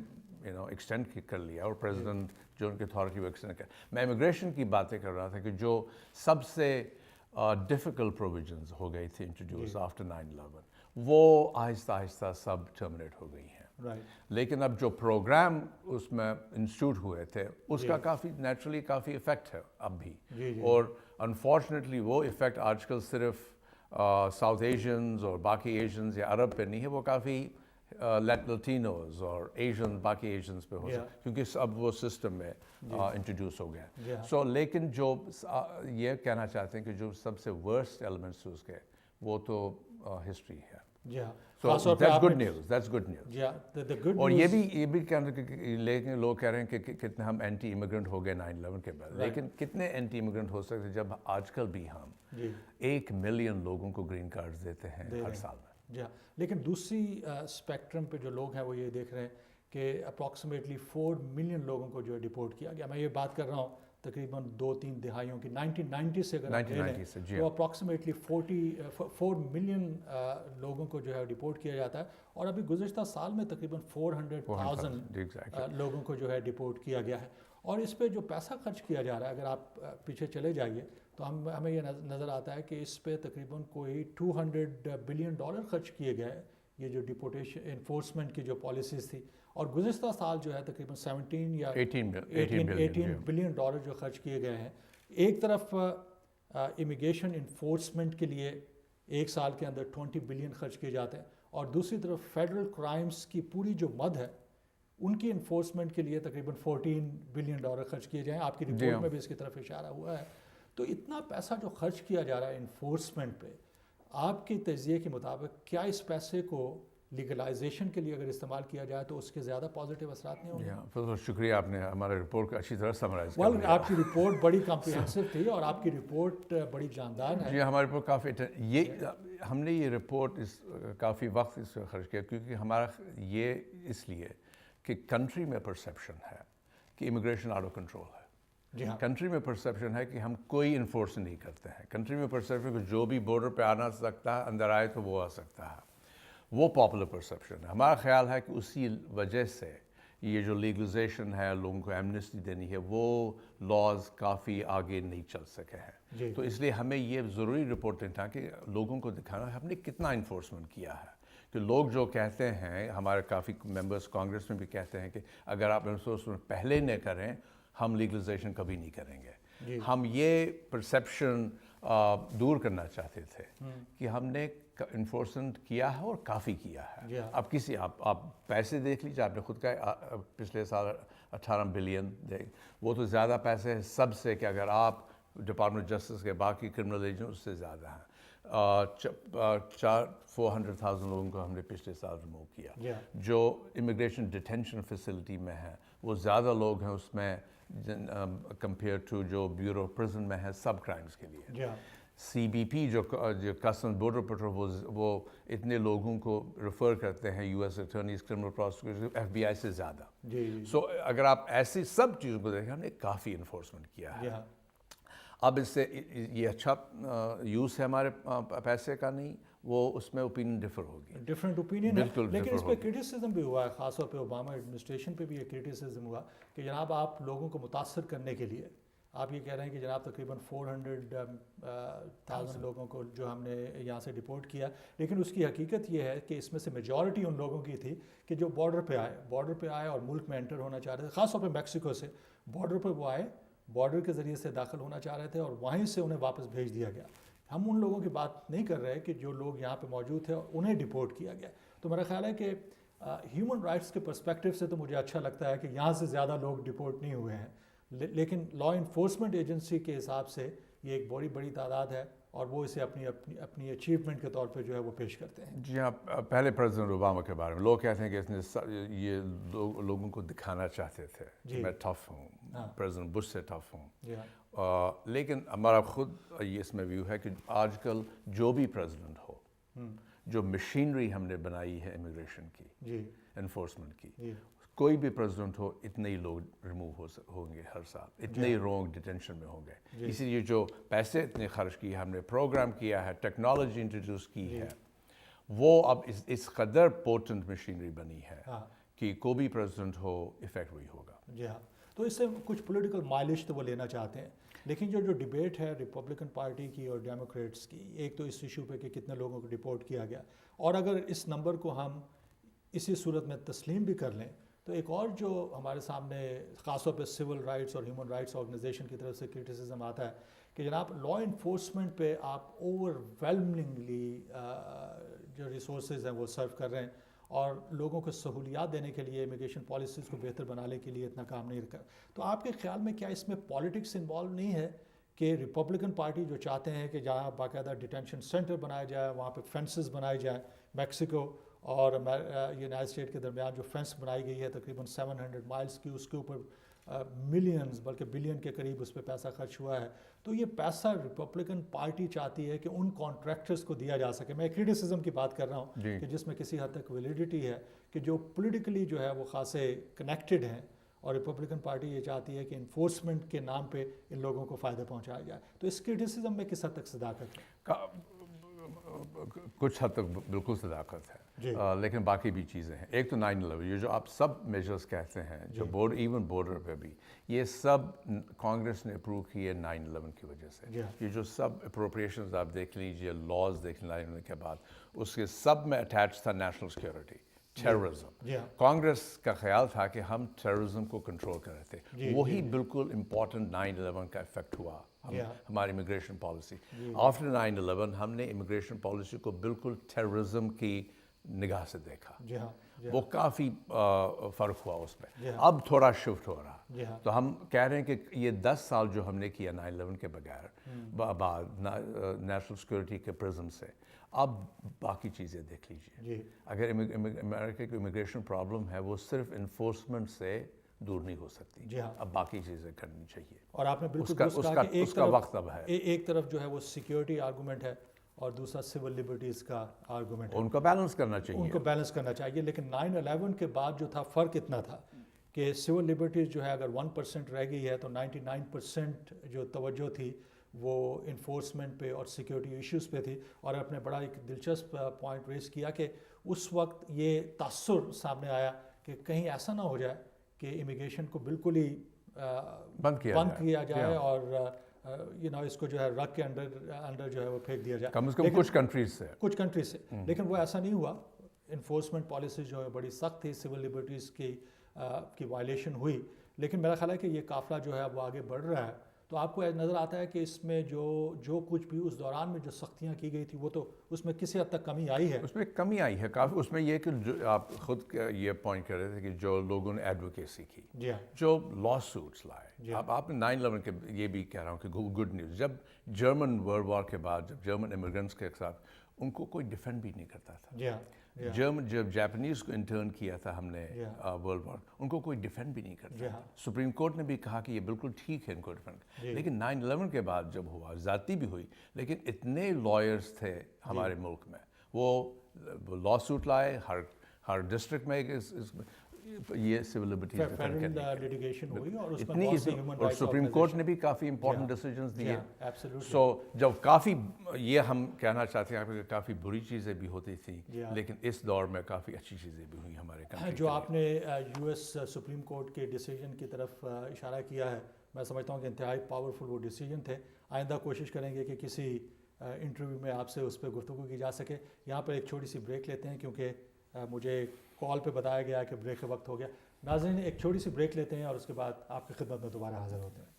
ایکسٹینڈ کر لیا اور پریزیڈنٹ جو ان کی اتھارٹی وہ ایکسٹینڈ کر. میں امیگریشن کی باتیں کر رہا تھا کہ جو سب سے ڈیفیکلٹ پروویژنز ہو گئی تھی انٹروڈیوس آفٹر 9/11 وہ آہستہ آہستہ سب ٹرمنیٹ ہو گئی ہیں. لیکن اب جو پروگرام اس میں انسٹیٹیوٹ ہوئے تھے اس کا کافی نیچرلی کافی افیکٹ ہے اب بھی, اور انفارچونیٹلی وہ افیکٹ آج کل صرف ساؤتھ ایشینز اور باقی ایشینز یا عرب پہ نہیں ہے, وہ کافی لٹینوز اور ایشین باقی ایشینز پہ ہو سکتا کیونکہ اب وہ سسٹم میں انٹروڈیوس ہو گیا. سو لیکن جو یہ کہنا چاہتے ہیں کہ جو سب سے ورسٹ ایلیمنٹس اس کے وہ تو ہسٹری ہے. So that's good news. اور یہ بھی لیکن لوگ کہہ رہے ہیں کہ کتنے ہم اینٹی امیگرنٹ ہو گئے 9/11 کے بعد, لیکن کتنے اینٹی امیگرنٹ ہو سکتے جب آج کل بھی ہم 1 ملین لوگوں کو گرین کارڈز دیتے ہیں ہر سال میں. لیکن دوسری اسپیکٹرم پہ جو لوگ ہیں وہ یہ دیکھ رہے ہیں کہ اپروکسیمیٹلی 4 ملین لوگوں کو جو ہے ڈپورٹ کیا گیا. میں یہ بات کر رہا ہوں تقریباً 2-3 دہائیوں کی, 1990 سے اگر تو اپروکسیمیٹلی 4 ملین لوگوں کو جو ہے ڈپورٹ کیا جاتا ہے, اور ابھی گزشتہ سال میں تقریباً 400,000 لوگوں کو جو ہے ڈپورٹ کیا گیا ہے. اور اس پہ جو پیسہ خرچ کیا جا رہا ہے اگر آپ پیچھے چلے جائیے تو ہمیں یہ نظر آتا ہے کہ اس پہ تقریباً کوئی $200 بلین خرچ کیے گئے, یہ جو ڈپورٹیشن انفورسمنٹ کی جو پالیسیز تھی. اور گزشتہ سال جو ہے تقریباً 17 یا 18 بلین ڈالر جو خرچ کیے گئے ہیں. ایک طرف امیگریشن انفورسمنٹ کے لیے ایک سال کے اندر 20 بلین خرچ کیے جاتے ہیں, اور دوسری طرف فیڈرل کرائمز کی پوری جو مد ہے ان کی انفورسمنٹ کے لیے تقریباً 14 بلین ڈالر خرچ کیے جائیں. آپ کی رپورٹ میں بھی اس کی طرف اشارہ ہوا ہے. تو اتنا پیسہ جو خرچ کیا جا رہا ہے انفورسمنٹ پہ, آپ کے تجزیے کے مطابق کیا اس پیسے کو لیگلائزیشن کے لیے اگر استعمال کیا جائے تو اس کے زیادہ پازیٹیو اثرات نہیں ہوں گے؟ بہت شکریہ، آپ نے ہمارے رپورٹ کو اچھی طرح سمرائز کیا. آپ کی رپورٹ بڑی کمپریہنسو تھی اور آپ کی رپورٹ بڑی جاندار ہے. جی ہمارے رپورٹ کافی ہم نے یہ رپورٹ کافی وقت اس میں خرچ کیا، کیونکہ ہمارا یہ اس لیے کہ کنٹری میں پرسیپشن ہے کہ امیگریشن آؤٹ آف کنٹرول ہے. جی ہاں، کنٹری میں پرسیپشن ہے کہ ہم کوئی انفورس نہیں کرتے ہیں. کنٹری میں پرسیپشن کہ جو بھی بارڈر پہ آنا سکتا ہے، اندر آئے تو وہ آ سکتا ہے. وہ پاپولر پرسیپشن ہے. ہمارا خیال ہے کہ اسی وجہ سے یہ جو لیگلائزیشن ہے، لوگوں کو ایمنسٹی دینی ہے، وہ لاز کافی آگے نہیں چل سکے ہیں. تو اس لیے ہمیں یہ ضروری رپورٹ تھا کہ لوگوں کو دکھانا ہے ہم نے کتنا انفورسمنٹ کیا ہے. کہ لوگ جو کہتے ہیں، ہمارے کافی ممبرس کانگریس میں بھی کہتے ہیں کہ اگر آپ انفورسمنٹ پہلے نہ کریں ہم لیگلائزیشن کبھی نہیں کریں گے. ہم یہ پرسیپشن دور کرنا چاہتے تھے کہ ہم نے انفورسمنٹ کیا ہے اور کافی کیا ہے. اب آپ پیسے دیکھ لیجیے، آپ نے خود کا پچھلے سال 18 بلین وہ تو زیادہ پیسے ہیں سب سے، کہ اگر آپ ڈپارٹمنٹ جسٹس کے باقی کرمنل ایجنٹ اس سے زیادہ ہیں. 400,000 لوگوں کو ہم نے پچھلے سال ریموو کیا. جو امیگریشن ڈیٹینشن فیسلٹی میں ہیں وہ زیادہ لوگ ہیں اس میں کمپیئر ٹو جو بیورو پرزن میں ہے سب کرائمز کے لیے. سی بی پی جو کسٹمز بارڈر پیٹرول وہ اتنے لوگوں کو ریفر کرتے ہیں U S attorneys, criminal prosecutor, F B I سے زیادہ. سو اگر آپ ایسی سب چیزوں کو دیکھیں ہم نے کافی انفورسمنٹ کیا ہے. اب اس سے یہ اچھا یوز ہے ہمارے پیسے کا نہیں، وہ اس میں اوپینین ڈفر ہوگی، ڈفرینٹ اوپینین ہے. لیکن اس پہ کرٹیسزم بھی ہوا ہے، خاص طور پہ اوباما ایڈمنسٹریشن پہ بھی یہ کرٹیسزم ہوا کہ جناب آپ لوگوں کو متاثر کرنے کے لیے آپ یہ کہہ رہے ہیں کہ جناب تقریباً 400,000 لوگوں کو جو ہم نے یہاں سے ڈپورٹ کیا. لیکن اس کی حقیقت یہ ہے کہ اس میں سے میجورٹی ان لوگوں کی تھی کہ جو بارڈر پہ آئے اور ملک میں انٹر ہونا چاہ رہے تھے، خاص طور پہ میکسیکو سے بارڈر پہ وہ آئے، بارڈر کے ذریعے سے داخل ہونا چاہ رہے تھے اور وہیں سے انہیں واپس بھیج دیا گیا. ہم ان لوگوں کی بات نہیں کر رہے کہ جو لوگ یہاں پہ موجود تھے اور انہیں ڈپورٹ کیا گیا. تو میرا خیال ہے کہ ہیومن رائٹس کے پرسپیکٹیو سے تو مجھے اچھا لگتا ہے کہ یہاں سے زیادہ لوگ ڈپورٹ نہیں ہوئے ہیں. لیکن لا انفورسمنٹ ایجنسی کے حساب سے یہ ایک بڑی تعداد ہے اور وہ اسے اپنی اچیومنٹ کے طور پہ جو ہے وہ پیش کرتے ہیں. جی ہاں، پہلے پریزیڈنٹ اوباما کے بارے میں لوگ کہتے ہیں کہ اس نے یہ لوگوں کو دکھانا چاہتے تھے کہ میں ٹف ہوں، پریزیڈنٹ بش سے ٹف ہوں. لیکن ہمارا خود یہ اس میں ویو ہے کہ آج کل جو بھی پریزیڈنٹ ہو، جو مشینری ہم نے بنائی ہے امیگریشن کی، انفورسمنٹ کی، کوئی بھی پریزیڈنٹ ہو اتنے ہی لوگ ریموو ہوں گے ہر سال، اتنے ہی لوگ ڈیٹینشن میں ہوں گے. اسی لیے جو پیسے اتنے خرچ کیے ہم نے، پروگرام کیا ہے، ٹیکنالوجی انٹروڈیوس کی ہے، وہ اب اس قدر پورٹنٹ مشینری بنی ہے کہ کوئی بھی پریزیڈنٹ ہو ایفیکٹ وہی ہوگا. جی ہاں، تو اس سے کچھ پولیٹیکل مائلیج تو وہ لینا چاہتے ہیں. لیکن جو ڈیبیٹ ہے ریپبلکن پارٹی کی اور ڈیموکریٹس کی، ایک تو اس ایشو پہ کہ کتنے لوگوں کو ڈپورٹ کیا گیا، اور اگر اس نمبر کو ہم اسی صورت میں تسلیم بھی کر لیں تو ایک اور جو ہمارے سامنے خاص طور پہ سول رائٹس اور ہیومن رائٹس آرگنائزیشن کی طرف سے کرٹیسزم آتا ہے کہ جناب لا انفورسمنٹ پہ آپ اوور ویلمنگلی جو ریسورسز ہیں وہ سرو کر رہے ہیں اور لوگوں کو سہولیات دینے کے لیے، امیگریشن پالیسیز کو بہتر بنانے کے لیے اتنا کام نہیں کر. تو آپ کے خیال میں کیا اس میں پالیٹکس انوالو نہیں ہے کہ ریپبلکن پارٹی جو چاہتے ہیں کہ جہاں باقاعدہ ڈیٹینشن سینٹر بنایا جائے، وہاں پہ فینسز بنائے جائیں، میکسیکو اور یونائٹڈ اسٹیٹ کے درمیان جو فینس بنائی گئی ہے تقریباً 700 مائلز کی، اس کے اوپر ملینز بلکہ بلین کے قریب اس پہ پیسہ خرچ ہوا ہے. تو یہ پیسہ ریپبلکن پارٹی چاہتی ہے کہ ان کانٹریکٹرز کو دیا جا سکے. میں کرٹیسزم کی بات کر رہا ہوں کہ جس میں کسی حد تک ویلیڈیٹی ہے کہ جو پولیٹیکلی جو ہے وہ خاصے کنیکٹڈ ہیں، اور ریپبلکن پارٹی یہ چاہتی ہے کہ انفورسمنٹ کے نام پہ ان لوگوں کو فائدہ پہنچایا جائے. تو اس کرٹیسزم میں کس حد تک صداقت ہے؟ کچھ حد تک بالکل صداقت ہے، لیکن باقی بھی چیزیں ہیں. ایک تو 9/11، یہ جو آپ سب میجرز کہتے ہیں، جو ایون بارڈر پہ بھی، یہ سب کانگریس نے اپروو کیے 9/11 کی وجہ سے. یہ جو سب اپروپریشنز آپ دیکھ لیجیے، لاز دیکھ لیں 9/11 کے بعد، اس کے سب میں اٹیچ تھا نیشنل سیکورٹی، ٹیررزم. کانگریس کا خیال تھا کہ ہم ٹیررزم کو کنٹرول کر رہے تھے. وہی بالکل امپورٹنٹ 9/11 کا افیکٹ ہوا ہماری امیگریشن پالیسی. آفٹر 9/11 ہم نے امیگریشن پالیسی کو بالکل ٹیررزم کی نگاہ سے دیکھا. وہ کافی فرق ہوا اس میں. اب تھوڑا شفٹ ہو رہا. تو ہم کہہ رہے ہیں کہ یہ 10 سال جو ہم نے کیا 9/11 کے بغیر بعد نیشنل سیکورٹی کے پرزم سے, اب باقی چیزیں دیکھ لیجیے. اگر امریکہ کی امیگریشن پرابلم ہے وہ صرف انفورسمنٹ سے دور نہیں ہو سکتی. اب باقی چیزیں کرنی چاہیے. اور آپ نے بالکل اس کا وقت اب ہے. ایک طرف جو ہے وہ سیکیورٹی آرگومنٹ ہے اور دوسرا سول لبرٹیز کا آرگومنٹ ہے. ان کو بیلنس کرنا چاہیے. ان کو بیلنس کرنا چاہیے. لیکن 9/11 کے بعد جو تھا فرق اتنا تھا کہ سول لبرٹیز جو ہے اگر 1% رہ گئی ہے تو 99% جو توجہ تھی وہ انفورسمنٹ پہ اور سیکیورٹی ایشوز پہ تھی. اور آپ نے بڑا ایک دلچسپ پوائنٹ ریز کیا کہ اس وقت یہ تاثر سامنے آیا کہ کہیں ایسا نہ ہو جائے کہ امیگریشن کو بالکل ہی بند کیا جائے اور اس کو جو ہے رگ کے اندر جو ہے وہ پھینک دیا جائے. کم از کم کچھ کنٹریز سے. لیکن وہ ایسا نہیں ہوا. انفورسمنٹ پالیسی جو ہے بڑی سخت تھی, سول لبرٹیز کی وائلیشن ہوئی. لیکن میرا خیال ہے کہ یہ قافلہ جو ہے وہ آگے بڑھ رہا ہے. تو آپ کو نظر آتا ہے کہ اس میں جو کچھ بھی اس دوران میں جو سختیاں کی گئی تھی وہ تو اس میں کسی حد تک کمی آئی ہے. اس میں کمی آئی ہے کافی. اس میں یہ کہ آپ خود یہ پوائنٹ کر رہے تھے کہ جو لوگوں نے ایڈوکیسی کی, جو لا سوٹس لائے. اب آپ 9/11 کے یہ بھی کہہ رہا ہوں کہ گڈ نیوز, جب جرمن ورلڈ وار کے بعد جب جرمن امیگرینٹس کے ساتھ ان کو کوئی ڈیفینڈ بھی نہیں کرتا تھا. جب جاپنیز کو انٹرن کیا تھا ہم نے ورلڈ وار, ان کو کوئی ڈیفینڈ بھی نہیں کرتا. سپریم کورٹ نے بھی کہا کہ یہ بالکل ٹھیک ہے ان کو ڈیفینڈ. لیکن 9/11 کے بعد جب ہوا, زیادتی بھی ہوئی, لیکن اتنے لائرز تھے ہمارے ملک میں, وہ لا سوٹ لائے ہر ڈسٹرکٹ میں. یہ سول لبرٹیز لٹیگیشن ہوئی اور سپریم کورٹ نے بھی کافی امپورٹنٹ ڈیسیجنز دیے. سو جب کافی یہ ہم کہنا چاہتے ہیں کہ کافی بری چیزیں بھی ہوتی تھیں, لیکن اس دور میں کافی اچھی چیزیں بھی ہوئی ہمارے کنٹری. جو آپ نے US سپریم کورٹ کے ڈیسیجن کی طرف اشارہ کیا ہے, میں سمجھتا ہوں کہ انتہائی پاورفل وہ ڈیسیجن تھے. آئندہ کوشش کریں گے کہ کسی انٹرویو میں آپ سے اس پہ گفتگو کی جا سکے. یہاں پر ایک چھوٹی سی بریک لیتے ہیں کیونکہ مجھے کال پہ بتایا گیا کہ بریک کا وقت ہو گیا. ناظرین ایک چھوٹی سی بریک لیتے ہیں اور اس کے بعد آپ کی خدمت میں دوبارہ حاضر ہوتے ہیں.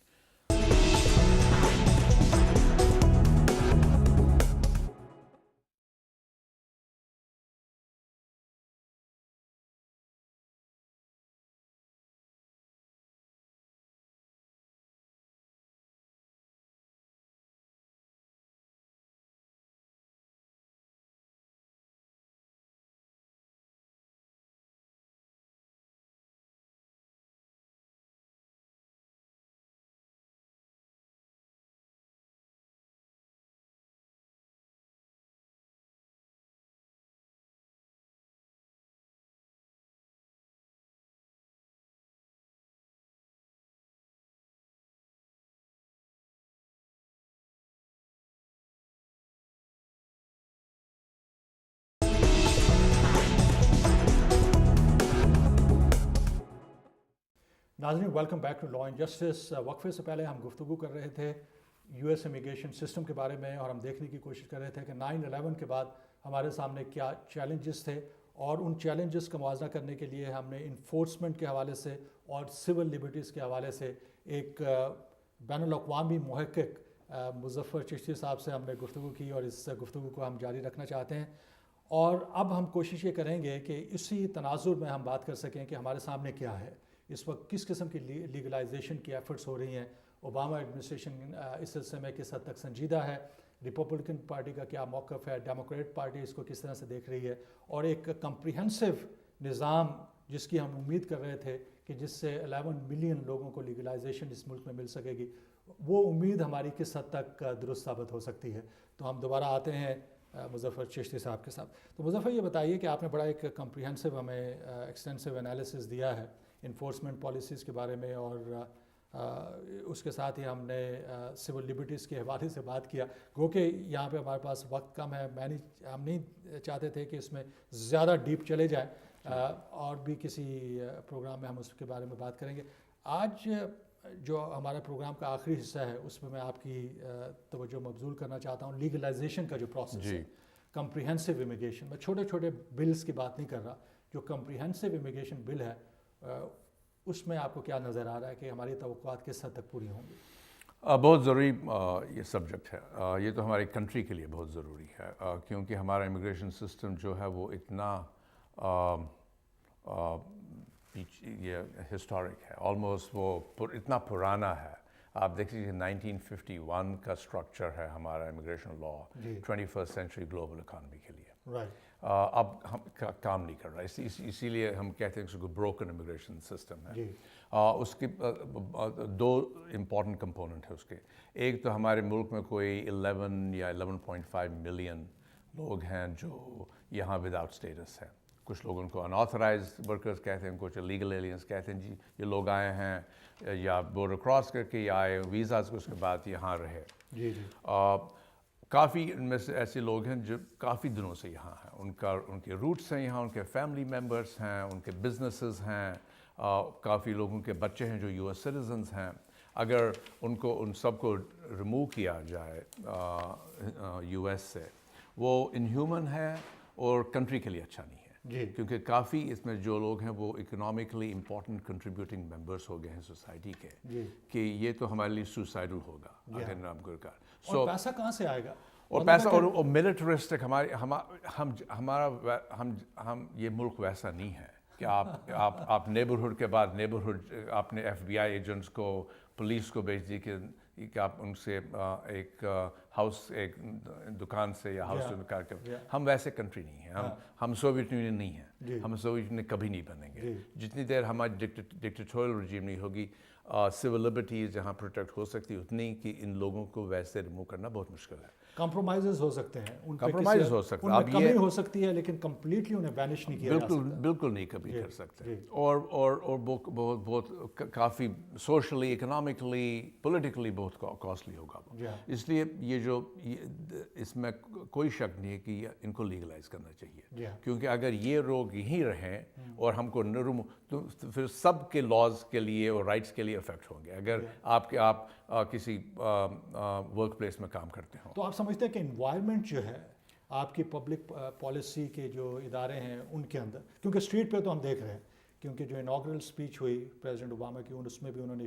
ناظرین welcome back to law and justice. وقفے سے پہلے ہم گفتگو کر رہے تھے US امیگریشن سسٹم کے بارے میں, اور ہم دیکھنے کی کوشش کر رہے تھے کہ 9/11 کے بعد ہمارے سامنے کیا چیلنجز تھے, اور ان چیلنجز کا موازنہ کرنے کے لیے ہم نے انفورسمنٹ کے حوالے سے اور سول لبرٹیز کے حوالے سے ایک بین الاقوامی محقق مظفر چشتی صاحب سے ہم نے گفتگو کی, اور اس گفتگو کو ہم جاری رکھنا چاہتے ہیں. اور اب ہم کوشش یہ کریں گے کہ اسی تناظر میں ہم بات کر سکیں کہ ہمارے سامنے کیا ہے اس وقت, کس قسم کی لیگلائزیشن کی ایفرٹس ہو رہی ہیں. اوباما ایڈمنسٹریشن اس سلسلے میں کس حد تک سنجیدہ ہے, ریپبلکن پارٹی کا کیا موقف ہے, ڈیموکریٹ پارٹی اس کو کس طرح سے دیکھ رہی ہے, اور ایک کمپریہنسو نظام جس کی ہم امید کر رہے تھے کہ جس سے 11 ملین لوگوں کو لیگلائزیشن اس ملک میں مل سکے گی, وہ امید ہماری کس حد تک درست ثابت ہو سکتی ہے. تو ہم دوبارہ آتے ہیں مظفر چشتی صاحب کے ساتھ. تو مظفر یہ بتائیے کہ آپ نے بڑا ایک کمپریہنسو ہمیں ایکسٹینسو انالیسس دیا ہے انفورسمنٹ پالیسیز کے بارے میں, اور اس کے ساتھ ہی ہم نے سول لبرٹیز کے حوالے سے بات کیا. گو کہ یہاں پہ ہمارے پاس وقت کم ہے, ہم نہیں چاہتے تھے کہ اس میں زیادہ ڈیپ چلے جائیں, اور بھی کسی پروگرام میں ہم اس کے بارے میں بات کریں گے. آج جو ہمارے پروگرام کا آخری حصہ ہے اس میں آپ کی توجہ مبذول کرنا چاہتا ہوں لیگلائزیشن کا جو پروسیس ہے, کمپریہنسو امیگریشن. میں چھوٹے چھوٹے بلز کی بات نہیں کر رہا, جو کمپریہنسو امیگریشن بل ہے اس میں آپ کو کیا نظر آ رہا ہے کہ ہماری توقعات کس حد تک پوری ہوں گی؟ بہت ضروری یہ سبجیکٹ ہے. یہ تو ہماری کنٹری کے لیے بہت ضروری ہے, کیونکہ ہمارا امیگریشن سسٹم جو ہے وہ اتنا یہ ہسٹورک ہے آلموسٹ، وہ اتنا پرانا ہے. آپ دیکھ لیجیے 1951 کا اسٹرکچر ہے ہمارا امیگریشن لا 21st سینچری گلوبل اکانومی کے لیے. اب ہم کام نہیں کر رہا، اسی لیے ہم کہتے ہیں کہ اس کو بروکن امیگریشن سسٹم ہے. اس کی دو امپورٹنٹ کمپوننٹ ہے اس کے. ایک تو ہمارے ملک میں کوئی 11 یا 11.5 ملین لوگ ہیں جو یہاں وداؤٹ اسٹیٹس ہیں. کچھ لوگ ان کو انآتھرائزڈ ورکرز کہتے ہیں، کچھ لیگل ایلینس کہتے ہیں. جی یہ لوگ آئے ہیں یا بارڈر کراس کر کے یا آئے ویزاز کے اس کے بعد یہاں رہے. کافی ان میں سے ایسے لوگ ہیں جو کافی دنوں سے یہاں ہیں، ان کے روٹس ہیں یہاں، ان کے فیملی ممبرس ہیں، ان کے بزنسز ہیں. کافی لوگوں کے بچے ہیں جو یو ایس سٹیزنز ہیں. اگر ان سب کو ریموو کیا جائے یو ایس سے، وہ انہیومن ہے اور کنٹری کے لیے اچھا نہیں ہے. کیونکہ کافی اس میں جو لوگ ہیں وہ اکنامکلی امپورٹنٹ کنٹریبیوٹنگ ممبرس ہو گئے ہیں سوسائٹی کے، کہ یہ تو ہمارے لیے سوسائڈل ہوگا اگر نام کر. اور پیسہ کہاں سے آئے گا؟ اور پیسہ اور ملٹرسٹک ہم یہ ملک ویسا نہیں ہے کہ آپ نیبرہڈ کے بعد نیبرہڈ آپ نے ایف بی آئی ایجنٹس کو، پولیس کو بھیج دی کہ آپ ان سے ایک ہاؤس، ایک دکان سے یا ہاؤس سے نکال کے. ہم ویسے کنٹری نہیں ہیں، ہم سوویت یونین نہیں ہیں، ہم سوویت یونین کبھی نہیں بنیں گے جتنی دیر ہماری ڈکٹیٹوریل رجیم نہیں ہوگی. سول لبرٹیز جہاں پروٹیکٹ ہو سکتی اتنی کہ ان لوگوں کو ویسے ریموو کرنا بہت مشکل ہے. کمپرومائزز ہو سکتے ہیں، ان کمپرومائز ہو سکتا ہے، اب کمی ہو سکتی ہے لیکن کمپلیٹلی انہیں بینش نہیں کیا جا سکتا. بالکل نہیں کبھی کر سکتے. اور بہت کافی سوشلی، اکنامکلی، پولیٹیکلی بہت کاسٹلی ہوگا. اس لیے یہ جو اس میں کوئی شک نہیں ہے کہ ان کو لیگلائز کرنا چاہیے. کیونکہ اگر یہ لوگ یہیں رہیں اور ہم کو تو پھر سب کے لاز کے لیے اور رائٹس کے لیے افیکٹ ہوں گے اگر آپ کسی ورک پلیس میں کام کرتے ہوں. تو آپ سمجھتے ہیں کہ انوائرمنٹ جو ہے آپ کی پبلک پالیسی کے جو ادارے ہیں ان کے اندر، کیونکہ اسٹریٹ پہ تو ہم دیکھ رہے ہیں، کیونکہ جو انوگرل اسپیچ ہوئی پریزیڈنٹ اوباما کی اس میں بھی انہوں نے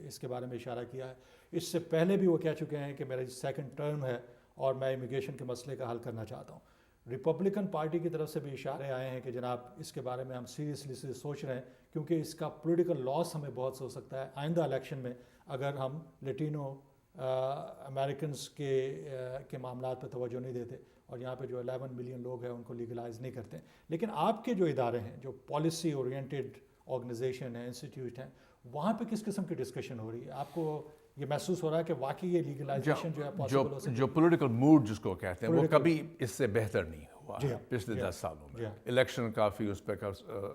اس کے بارے میں اشارہ کیا ہے. اس سے پہلے بھی وہ کہہ چکے ہیں کہ میرا سیکنڈ ٹرم ہے اور میں امیگریشن کے مسئلے کا حل کرنا چاہتا ہوں. ریپبلکن پارٹی کی طرف سے بھی اشارے آئے ہیں کہ جناب اس کے بارے میں ہم سیریسلی سے سوچ رہے ہیں، کیونکہ اس کا پولیٹیکل لاس ہمیں بہت سے ہو سکتا ہے آئندہ الیکشن میں اگر ہم لیٹینو امریکنز کے معاملات پہ توجہ نہیں دیتے اور یہاں پہ جو 11 ملین لوگ ہیں ان کو لیگلائز نہیں کرتے. لیکن آپ کے جو ادارے ہیں، جو پالیسی اورینٹیڈ آرگنائزیشن ہیں، انسٹیٹیوٹ ہیں، وہاں پہ کس قسم کی ڈسکشن ہو رہی ہے؟ آپ کو یہ محسوس ہو رہا ہے کہ واقعی یہ لیگلائزیشن جو ہے پاسبل ہو سکتی ہے؟ جو پولیٹیکل موڈ جس کو کہتے ہیں وہ کبھی اس سے بہتر نہیں ہوا پچھلے 10 سالوں میں. الیکشن کافی اس پہ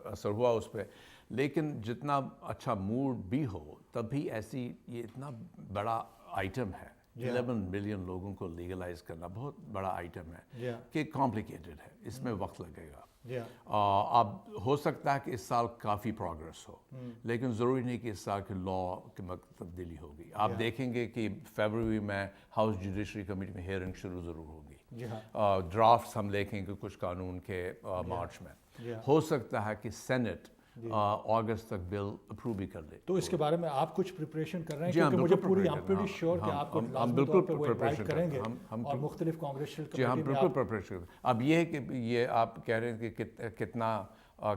اثر ہوا اس پہ، لیکن جتنا اچھا موڈ بھی ہو تب بھی ایسی یہ اتنا بڑا آئٹم ہے 11 ملین لوگوں کو لیگلائز کرنا بہت بڑا آئٹم ہے کہ کمپلیکیٹڈ ہے. اس میں وقت لگے گا. اب ہو سکتا ہے کہ اس سال کافی پروگرس ہو، لیکن ضروری نہیں کہ اس سال کے لا کے تبدیلی ہوگی. آپ دیکھیں گے کہ فیبروری میں ہاؤس جوڈیشری کمیٹی میں ہیئرنگ شروع ضرور ہوگی. ڈرافٹس ہم دیکھیں گے کچھ قانون کے مارچ میں. ہو سکتا ہے کہ سینٹ اگست تک بل اپروو بھی کر دے. تو اس کے بارے میں آپ کچھ پریپریشن کر رہے ہیں؟ کیونکہ مجھے پوری I'm pretty sure کہ آپ کو لازمی طور پہ وہ انوائٹ کریں گے اور مختلف کانگریشنل کمیٹی میں. ہم بالکل پریپریشن. اب یہ ہے کہ یہ آپ کہہ رہے ہیں کہ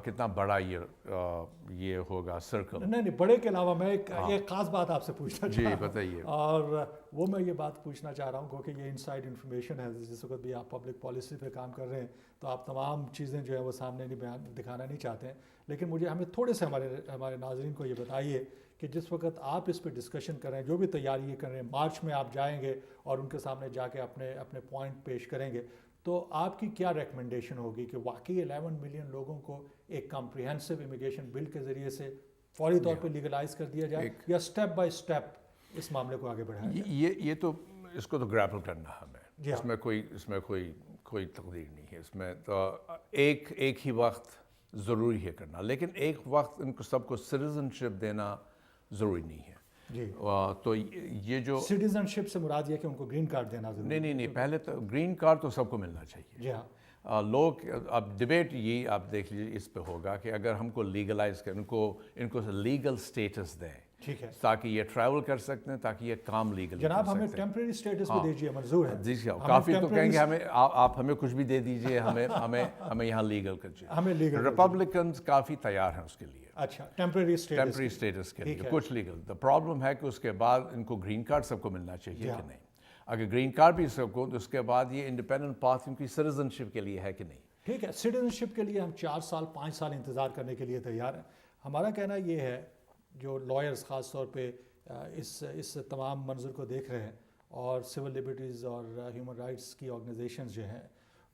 کتنا بڑا یہ ہوگا سرکل. نہیں بڑے کے علاوہ میں ایک خاص بات آپ سے پوچھنا چاہ رہا ہوں. جی بتائیے. اور وہ میں یہ بات پوچھنا چاہ رہا ہوں کیونکہ یہ انسائڈ انفارمیشن ہے. جس وقت بھی آپ پبلک پالیسی پہ کام کر رہے ہیں تو آپ تمام چیزیں جو ہے وہ سامنے دکھانا نہیں چاہتے ہیں، لیکن ہمیں تھوڑے سے ہمارے ناظرین کو یہ بتائیے کہ جس وقت آپ اس پہ ڈسکشن کر رہے ہیں، جو بھی تیاری یہ کر رہے ہیں، مارچ میں آپ جائیں گے اور ان کے سامنے جا کے اپنے پوائنٹ پیش کریں گے، تو آپ کی کیا ریکمنڈیشن ہوگی کہ واقعی 11 ملین لوگوں کو ایک کمپریہنسو امیگریشن بل کے ذریعے سے فوری طور پہ لیگلائز کر دیا جائے یا سٹیپ بائی سٹیپ اس معاملے کو آگے بڑھایا جائے؟ یہ تو اس کو تو گریپل کرنا ہمیں. اس میں کوئی تقدیر نہیں ہے. اس میں تو ایک ہی وقت ضروری ہے کرنا، لیکن ایک وقت ان کو سب کو سٹیزن شپ دینا ضروری نہیں ہے. تو یہ جو سٹیزن شپ سے مراد یہ کہ ان کو گرین کارڈ دینا ضروری نہیں پہلے تو گرین کارڈ تو سب کو ملنا چاہیے. جی ہاں. لوگ اب ڈبیٹ یہ آپ دیکھ لیجیے اس پہ ہوگا کہ اگر ہم کو لیگلائز کریں، ان کو لیگل سٹیٹس دیں ٹھیک ہے تاکہ یہ ٹریول کر سکتے ہیں, تاکہ یہ کام لیگل. جناب ہمیں ٹیمپریری اسٹیٹس بھی دیجیے, منظور ہے جی کافی تو کہیں گے ہمیں آپ ہمیں کچھ بھی دے دیجیے, ہمیں یہاں لیگل کیجیے. ہمیں لیگل ریپبلکنز کافی تیار ہیں اس کے لیے, اچھا ٹیمپریری اسٹیٹس کے لیے کچھ لیگل. دا پرابلم ہے کہ اس کے بعد ان کو گرین کارڈ سب کو ملنا چاہیے کہ نہیں. اگر گرین کارڈ بھی سب کو, تو اس کے بعد یہ انڈیپینڈنٹ پاتھ ان کی سٹیزن شپ کے لیے ہے کہ نہیں. ٹھیک ہے, سٹیزن شپ کے لیے ہم 4 سال 5 سال انتظار کرنے کے لیے تیار ہیں. ہمارا کہنا یہ ہے, جو لائرز خاص طور پہ اس تمام منظر کو دیکھ رہے ہیں, اور سول لبرٹیز اور ہیومن رائٹس کی آرگنائزیشنز جو ہیں,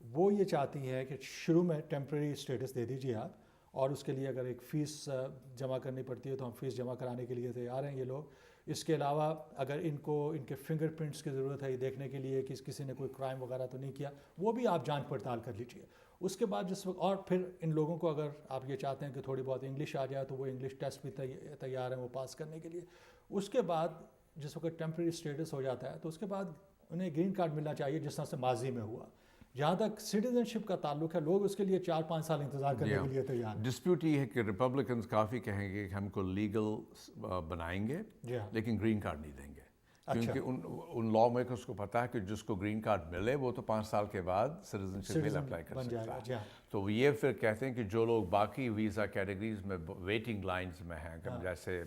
وہ یہ چاہتی ہیں کہ شروع میں ٹیمپریری اسٹیٹس دے دیجیے آپ, اور اس کے لیے اگر ایک فیس جمع کرنی پڑتی ہے تو ہم فیس جمع کرانے کے لیے تیار ہیں یہ لوگ. اس کے علاوہ اگر ان کو ان کے فنگر پرنٹس کی ضرورت ہے یہ دیکھنے کے لیے کہ کسی نے کوئی کرائم وغیرہ تو نہیں کیا, وہ بھی آپ جانچ پڑتال کر لیجیے. اس کے بعد جس وقت, اور پھر ان لوگوں کو اگر آپ یہ چاہتے ہیں کہ تھوڑی بہت انگلش آ جائے تو وہ انگلش ٹیسٹ بھی تیار ہیں وہ پاس کرنے کے لیے. اس کے بعد جس وقت ٹیمپریری اسٹیٹس ہو جاتا ہے تو اس کے بعد انہیں گرین کارڈ ملنا چاہیے, جس طرح سے ماضی میں ہوا. جہاں تک سٹیزن شپ کا تعلق ہے, لوگ اس کے لیے 4-5 سال انتظار کرنے کے لیے تیار ہیں. ڈسپیوٹ یہ ہے کہ ریپبلکنز کافی کہیں گے کہ ہم کو لیگل بنائیں گے لیکن گرین کارڈ نہیں دیں گے, کیونکہ ان لا میکرز کو پتا ہے کہ جس کو گرین کارڈ ملے وہ تو 5 سال کے بعد سٹیزن شپ میں اپلائی کر سکتا ہے. تو یہ پھر کہتے ہیں کہ جو لوگ باقی ویزا کیٹیگریز میں ویٹنگ لائنز میں ہیں, جیسے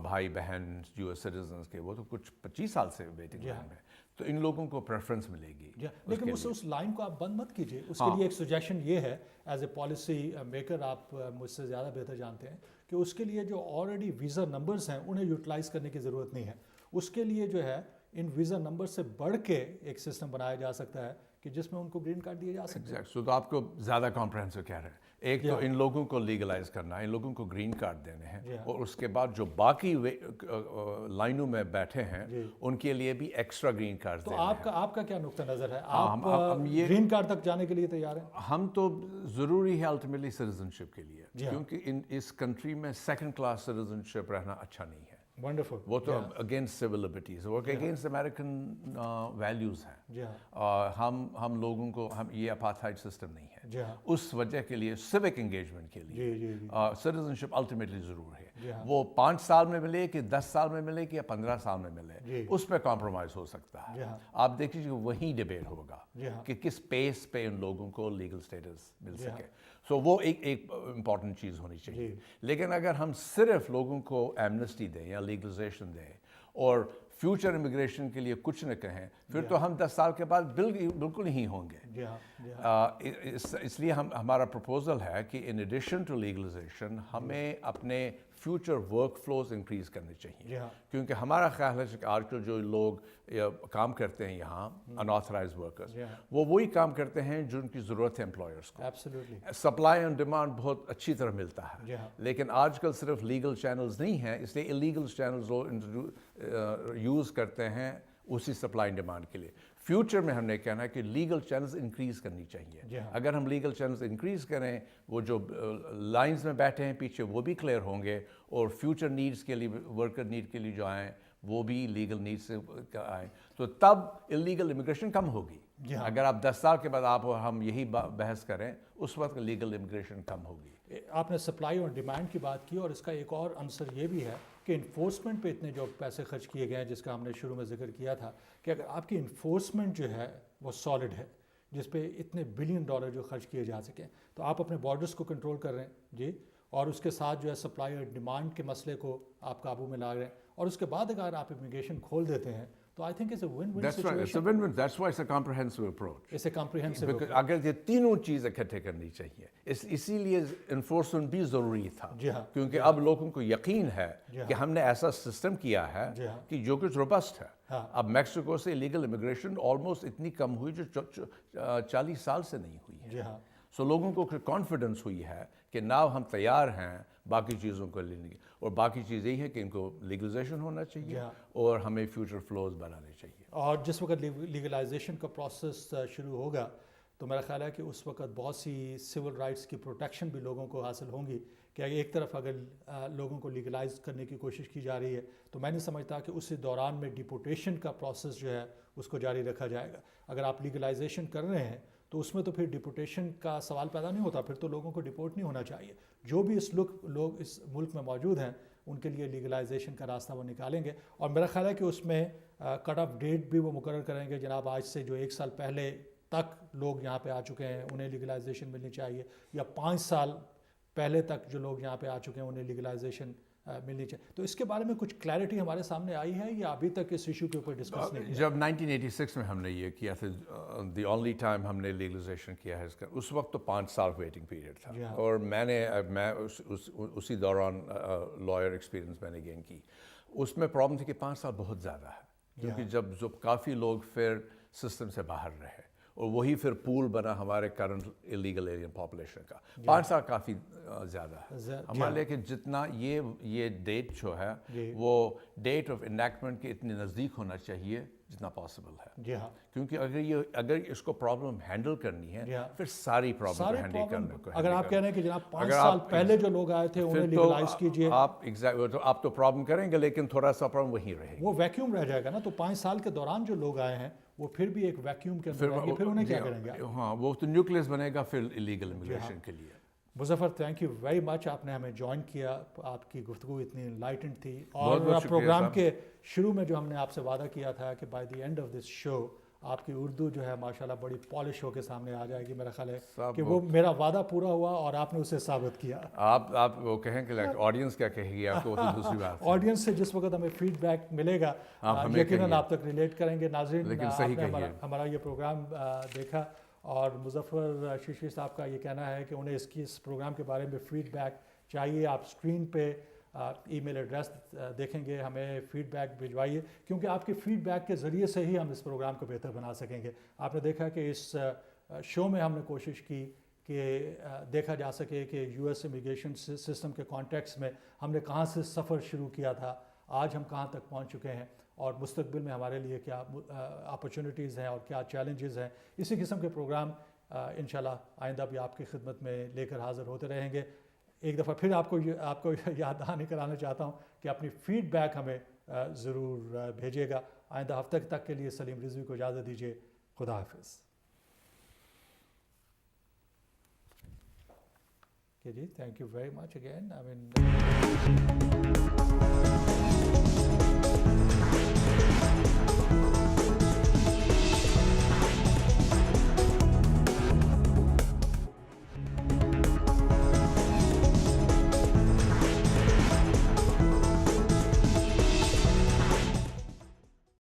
بھائی بہن یو ایس سٹیزنز کے, وہ تو کچھ 25 سال سے ویٹنگ لائن میں, تو ان لوگوں کو پریفرنس ملے گی. لیکن اس لائن کو آپ بند مت کیجیے. اس کے لیے ایک سجیشن یہ ہے, ایز اے پالیسی میکر آپ مجھ سے زیادہ بہتر جانتے ہیں, کہ اس کے لیے جو آلریڈی ویزا نمبرز ہیں انہیں یوٹیلائز کرنے کی ضرورت نہیں ہے. اس کے لیے جو ہے ان ویزا نمبر سے بڑھ کے ایک سسٹم بنایا جا سکتا ہے کہ جس میں ان کو گرین کارڈ دیا جا سکتا ہے. تو آپ کو زیادہ کمپریہنسو کہہ رہے ہیں. ایک تو ان لوگوں کو لیگلائز کرنا ہے, ان لوگوں کو گرین کارڈ دینے ہیں, اور اس کے بعد جو باقی لائنوں میں بیٹھے ہیں ان کے لیے بھی ایکسٹرا گرین کارڈ دینے ہیں. تو آپ کا کیا نقطہ نظر ہے, آپ گرین کارڈ تک جانے کے لیے تیار ہیں؟ ہم تو ضروری ہے الٹیمیٹلی سٹیزن شپ کے لیے, کیونکہ اس کنٹری میں سیکنڈ کلاس سٹیزن شپ رہنا اچھا نہیں ہے. Wonderful. وہ تو اگینسٹ سول لبرٹیز, وہ اگینسٹ امریکن ویلیوز ہیں. ہم لوگوں کو یہ اپارتھائڈ سسٹم نہیں ہے. اس وجہ کے لیے سوک انگیجمنٹ کے لیے سٹیزن شپ الٹیمیٹلی ضرور ہے. وہ 5 سال میں ملے کہ 10 سال میں ملے کہ 15 سال میں ملے, اس پہ کمپرومائز ہو سکتا ہے. آپ دیکھ لیجیے وہیں ڈیبیٹ ہوگا کہ کس پیس پہ ان لوگوں کو لیگل اسٹیٹس مل سکے. سو وہ ایک امپورٹنٹ چیز ہونی چاہیے. لیکن اگر ہم صرف لوگوں کو ایمنسٹی دیں یا لیگلائزیشن دیں اور فیوچر امیگریشن کے لیے کچھ نہ کہیں, پھر تو ہم 10 سال کے بعد بالکل ہی ہوں گے. اس لیے ہمارا پروپوزل ہے کہ ان ایڈیشن ٹو لیگلائزیشن ہمیں اپنے فیوچر ورک فلوز انکریز کرنے چاہیے. کیونکہ ہمارا خیال ہے کہ آج کل جو لوگ کام کرتے ہیں یہاں انآتھرائزڈ ورکرز, وہ وہی کام کرتے ہیں جن کی ضرورت ہے امپلائرس کو. سپلائی اینڈ ڈیمانڈ بہت اچھی طرح ملتا ہے, لیکن آج کل صرف لیگل چینلز نہیں ہیں, اس لیے انلیگل چینلز یوز کرتے ہیں اسی سپلائی اینڈ ڈیمانڈ کے لیے. فیوچر میں ہم نے کہنا ہے کہ لیگل چینلز انکریز کرنی چاہیے. اگر ہم لیگل چینلز انکریز کریں, وہ جو لائنز میں بیٹھے ہیں پیچھے وہ بھی کلیئر ہوں گے, اور فیوچر نیڈز کے لیے, ورکر نیڈ کے لیے جو آئیں وہ بھی لیگل نیڈ سے آئیں, تو تب انلیگل امیگریشن کم ہوگی. اگر آپ 10 سال کے بعد ہم یہی بحث کریں, اس وقت لیگل امیگریشن کم ہوگی. آپ نے سپلائی اور ڈیمانڈ کی بات کی, اور اس کا ایک اور عنصر یہ بھی ہے کہ انفورسمنٹ پہ اتنے جو پیسے خرچ کیے گئے ہیں, جس کا ہم نے شروع میں ذکر کیا تھا, کہ اگر آپ کی انفورسمنٹ جو ہے وہ سالڈ ہے, جس پہ اتنے $1 بلین جو خرچ کیے جا سکیں, تو آپ اپنے بارڈرز کو کنٹرول کر رہے ہیں اور اس کے ساتھ جو ہے سپلائی اور ڈیمانڈ کے مسئلے کو آپ قابو میں لا رہے ہیں, اور اس کے بعد اگر آپ امیگریشن کھول دیتے ہیں تو I think it's a win-win situation. It's a win-win. That's why it's a comprehensive approach. It's a comprehensive approach. اگر یہ تینوں چیز اکٹھے کرنی چاہیے, اسی لیے انفورسمنٹ بھی ضروری تھا, کیونکہ اب لوگوں کو یقین ہے کہ ہم نے ایسا سسٹم کیا ہے کہ جو کچھ روبسٹ ہے. اب میکسیکو سے لیگل امیگریشن آلموسٹ اتنی کم ہوئی جو 40 سال سے نہیں ہوئی ہے. سو لوگوں کو کانفیڈنس ہوئی ہے کہ ناؤ ہم تیار ہیں باقی چیزوں کو لینے کی, اور باقی چیز یہی ہے کہ ان کو لیگلائزیشن ہونا چاہیے اور ہمیں فیوچر فلوز بنانے چاہیے. اور جس وقت لیگلائزیشن کا پروسیس شروع ہوگا تو میرا خیال ہے کہ اس وقت بہت سی سول رائٹس کی پروٹیکشن بھی لوگوں کو حاصل ہوں گی, کہ ایک طرف اگر لوگوں کو لیگلائز کرنے کی کوشش کی جا رہی ہے تو میں نہیں سمجھتا کہ اسی دوران میں ڈیپورٹیشن کا پروسیس جو ہے اس کو جاری رکھا جائے گا. اگر آپ لیگلائزیشن کر رہے ہیں تو اس میں تو پھر ڈیپورٹیشن کا سوال پیدا نہیں ہوتا, پھر تو لوگوں کو ڈیپورٹ نہیں ہونا چاہیے. جو بھی لوگ اس ملک میں موجود ہیں ان کے لیے لیگلائزیشن کا راستہ وہ نکالیں گے. اور میرا خیال ہے کہ اس میں کٹ آف ڈیٹ بھی وہ مقرر کریں گے. جناب آج سے جو 1 سال پہلے تک لوگ یہاں پہ آ چکے ہیں انہیں لیگلائزیشن ملنی چاہیے, یا 5 سال پہلے تک جو لوگ یہاں پہ آ چکے ہیں انہیں لیگلائزیشن ملنی چاہیے. تو اس کے بارے میں کچھ کلیئرٹی ہمارے سامنے آئی ہے یا ابھی تک اس ایشو کے اوپر ڈسکس نہیں کیا؟ جب 1986 میں ہم نے یہ کیا تھا, دی اونلی ٹائم ہم نے لیگلائزیشن کیا ہے اس کا, اس وقت تو 5 سال ویٹنگ پیریڈ تھا. اور میں اسی دوران لائر ایکسپیرینس میں نے گین کی. اس میں پرابلم تھی کہ 5 سال بہت زیادہ ہے, کیونکہ جب کافی لوگ پھر سسٹم سے باہر رہے اور وہی پھر پول بنا ہمارے کرنٹ الیگل ایلین پاپولیشن کا. 5 سال کافی زیادہ ہے ہمارے لیے, کہ جتنا یہ ڈیٹ جو ہے وہ ڈیٹ آف انیکٹمنٹ کے اتنے نزدیک ہونا چاہیے جتنا پاسبل ہے. جی ہاں, کیونکہ اگر اس کو پرابلم ہینڈل کرنی ہے پھر ساری پرابلم ہینڈل کرنے کو, اگر آپ کہہ رہے ہیں کہ جناب 5 سال پہلے جو لوگ آئے تھے انہیں لیگلائز کیجئے, آپ تو پرابلم کریں گے لیکن تھوڑا سا پرابلم وہیں رہے گی, وہ ویکیوم رہ جائے گا نا. تو 5 سال کے دوران جو لوگ آئے ہیں وہ پھر بھی ایک ویکیوم کے اندر رہیں گے, پھر انہیں کیا کریں گے؟ ہاں, وہ تو نیوکلیس بنے گا پھر الیگل امیگریشن کے لیے. مظفر, تھینک یو ویری مچ, آپ نے ہمیں جوائن کیا, آپ کی گفتگو اتنی انلائٹنڈ تھی. اور پروگرام کے شروع میں جو ہم نے آپ سے وعدہ کیا تھا کہ by the end of this show آپ کی اردو جو ہے ماشاءاللہ بڑی پالش ہو کے سامنے آ جائے گی. میرا خیال ہے کہ وہ میرا وعدہ پورا ہوا اور آپ نے اسے ثابت کیا. آپ وہ کہیں کہ آڈینس کیا کہے گی آپ کو, وہ دوسری بات. آڈینس سے جس وقت ہمیں فیڈ بیک ملے گا یقیناً آپ تک ریلیٹ کریں گے. ناظرین, آپ نے ہمارا یہ پروگرام دیکھا اور مظفر شیشی صاحب کا یہ کہنا ہے کہ انہیں اس پروگرام کے بارے میں فیڈ بیک چاہیے. آپ اسکرین پہ ای میل ایڈریس دیکھیں گے, ہمیں فیڈ بیک بھجوائیے, کیونکہ آپ کے فیڈ بیک کے ذریعے سے ہی ہم اس پروگرام کو بہتر بنا سکیں گے. آپ نے دیکھا کہ اس شو میں ہم نے کوشش کی کہ دیکھا جا سکے کہ یو ایس امیگریشن سسٹم کے کانٹیکس میں ہم نے کہاں سے سفر شروع کیا تھا, آج ہم کہاں تک پہنچ چکے ہیں, اور مستقبل میں ہمارے لیے کیا اپرچونیٹیز ہیں اور کیا چیلنجز ہیں. اسی قسم کے پروگرام انشاءاللہ آئندہ بھی آپ کی خدمت میں لے کر حاضر ہوتے رہیں گے. ایک دفعہ پھر آپ کو یاد دہانی کرانا چاہتا ہوں کہ اپنی فیڈ بیک ہمیں ضرور بھیجیے گا. آئندہ ہفتے تک کے لیے سلیم رضوی کو اجازت دیجیے. خدا حافظ. جی, thank you very much again.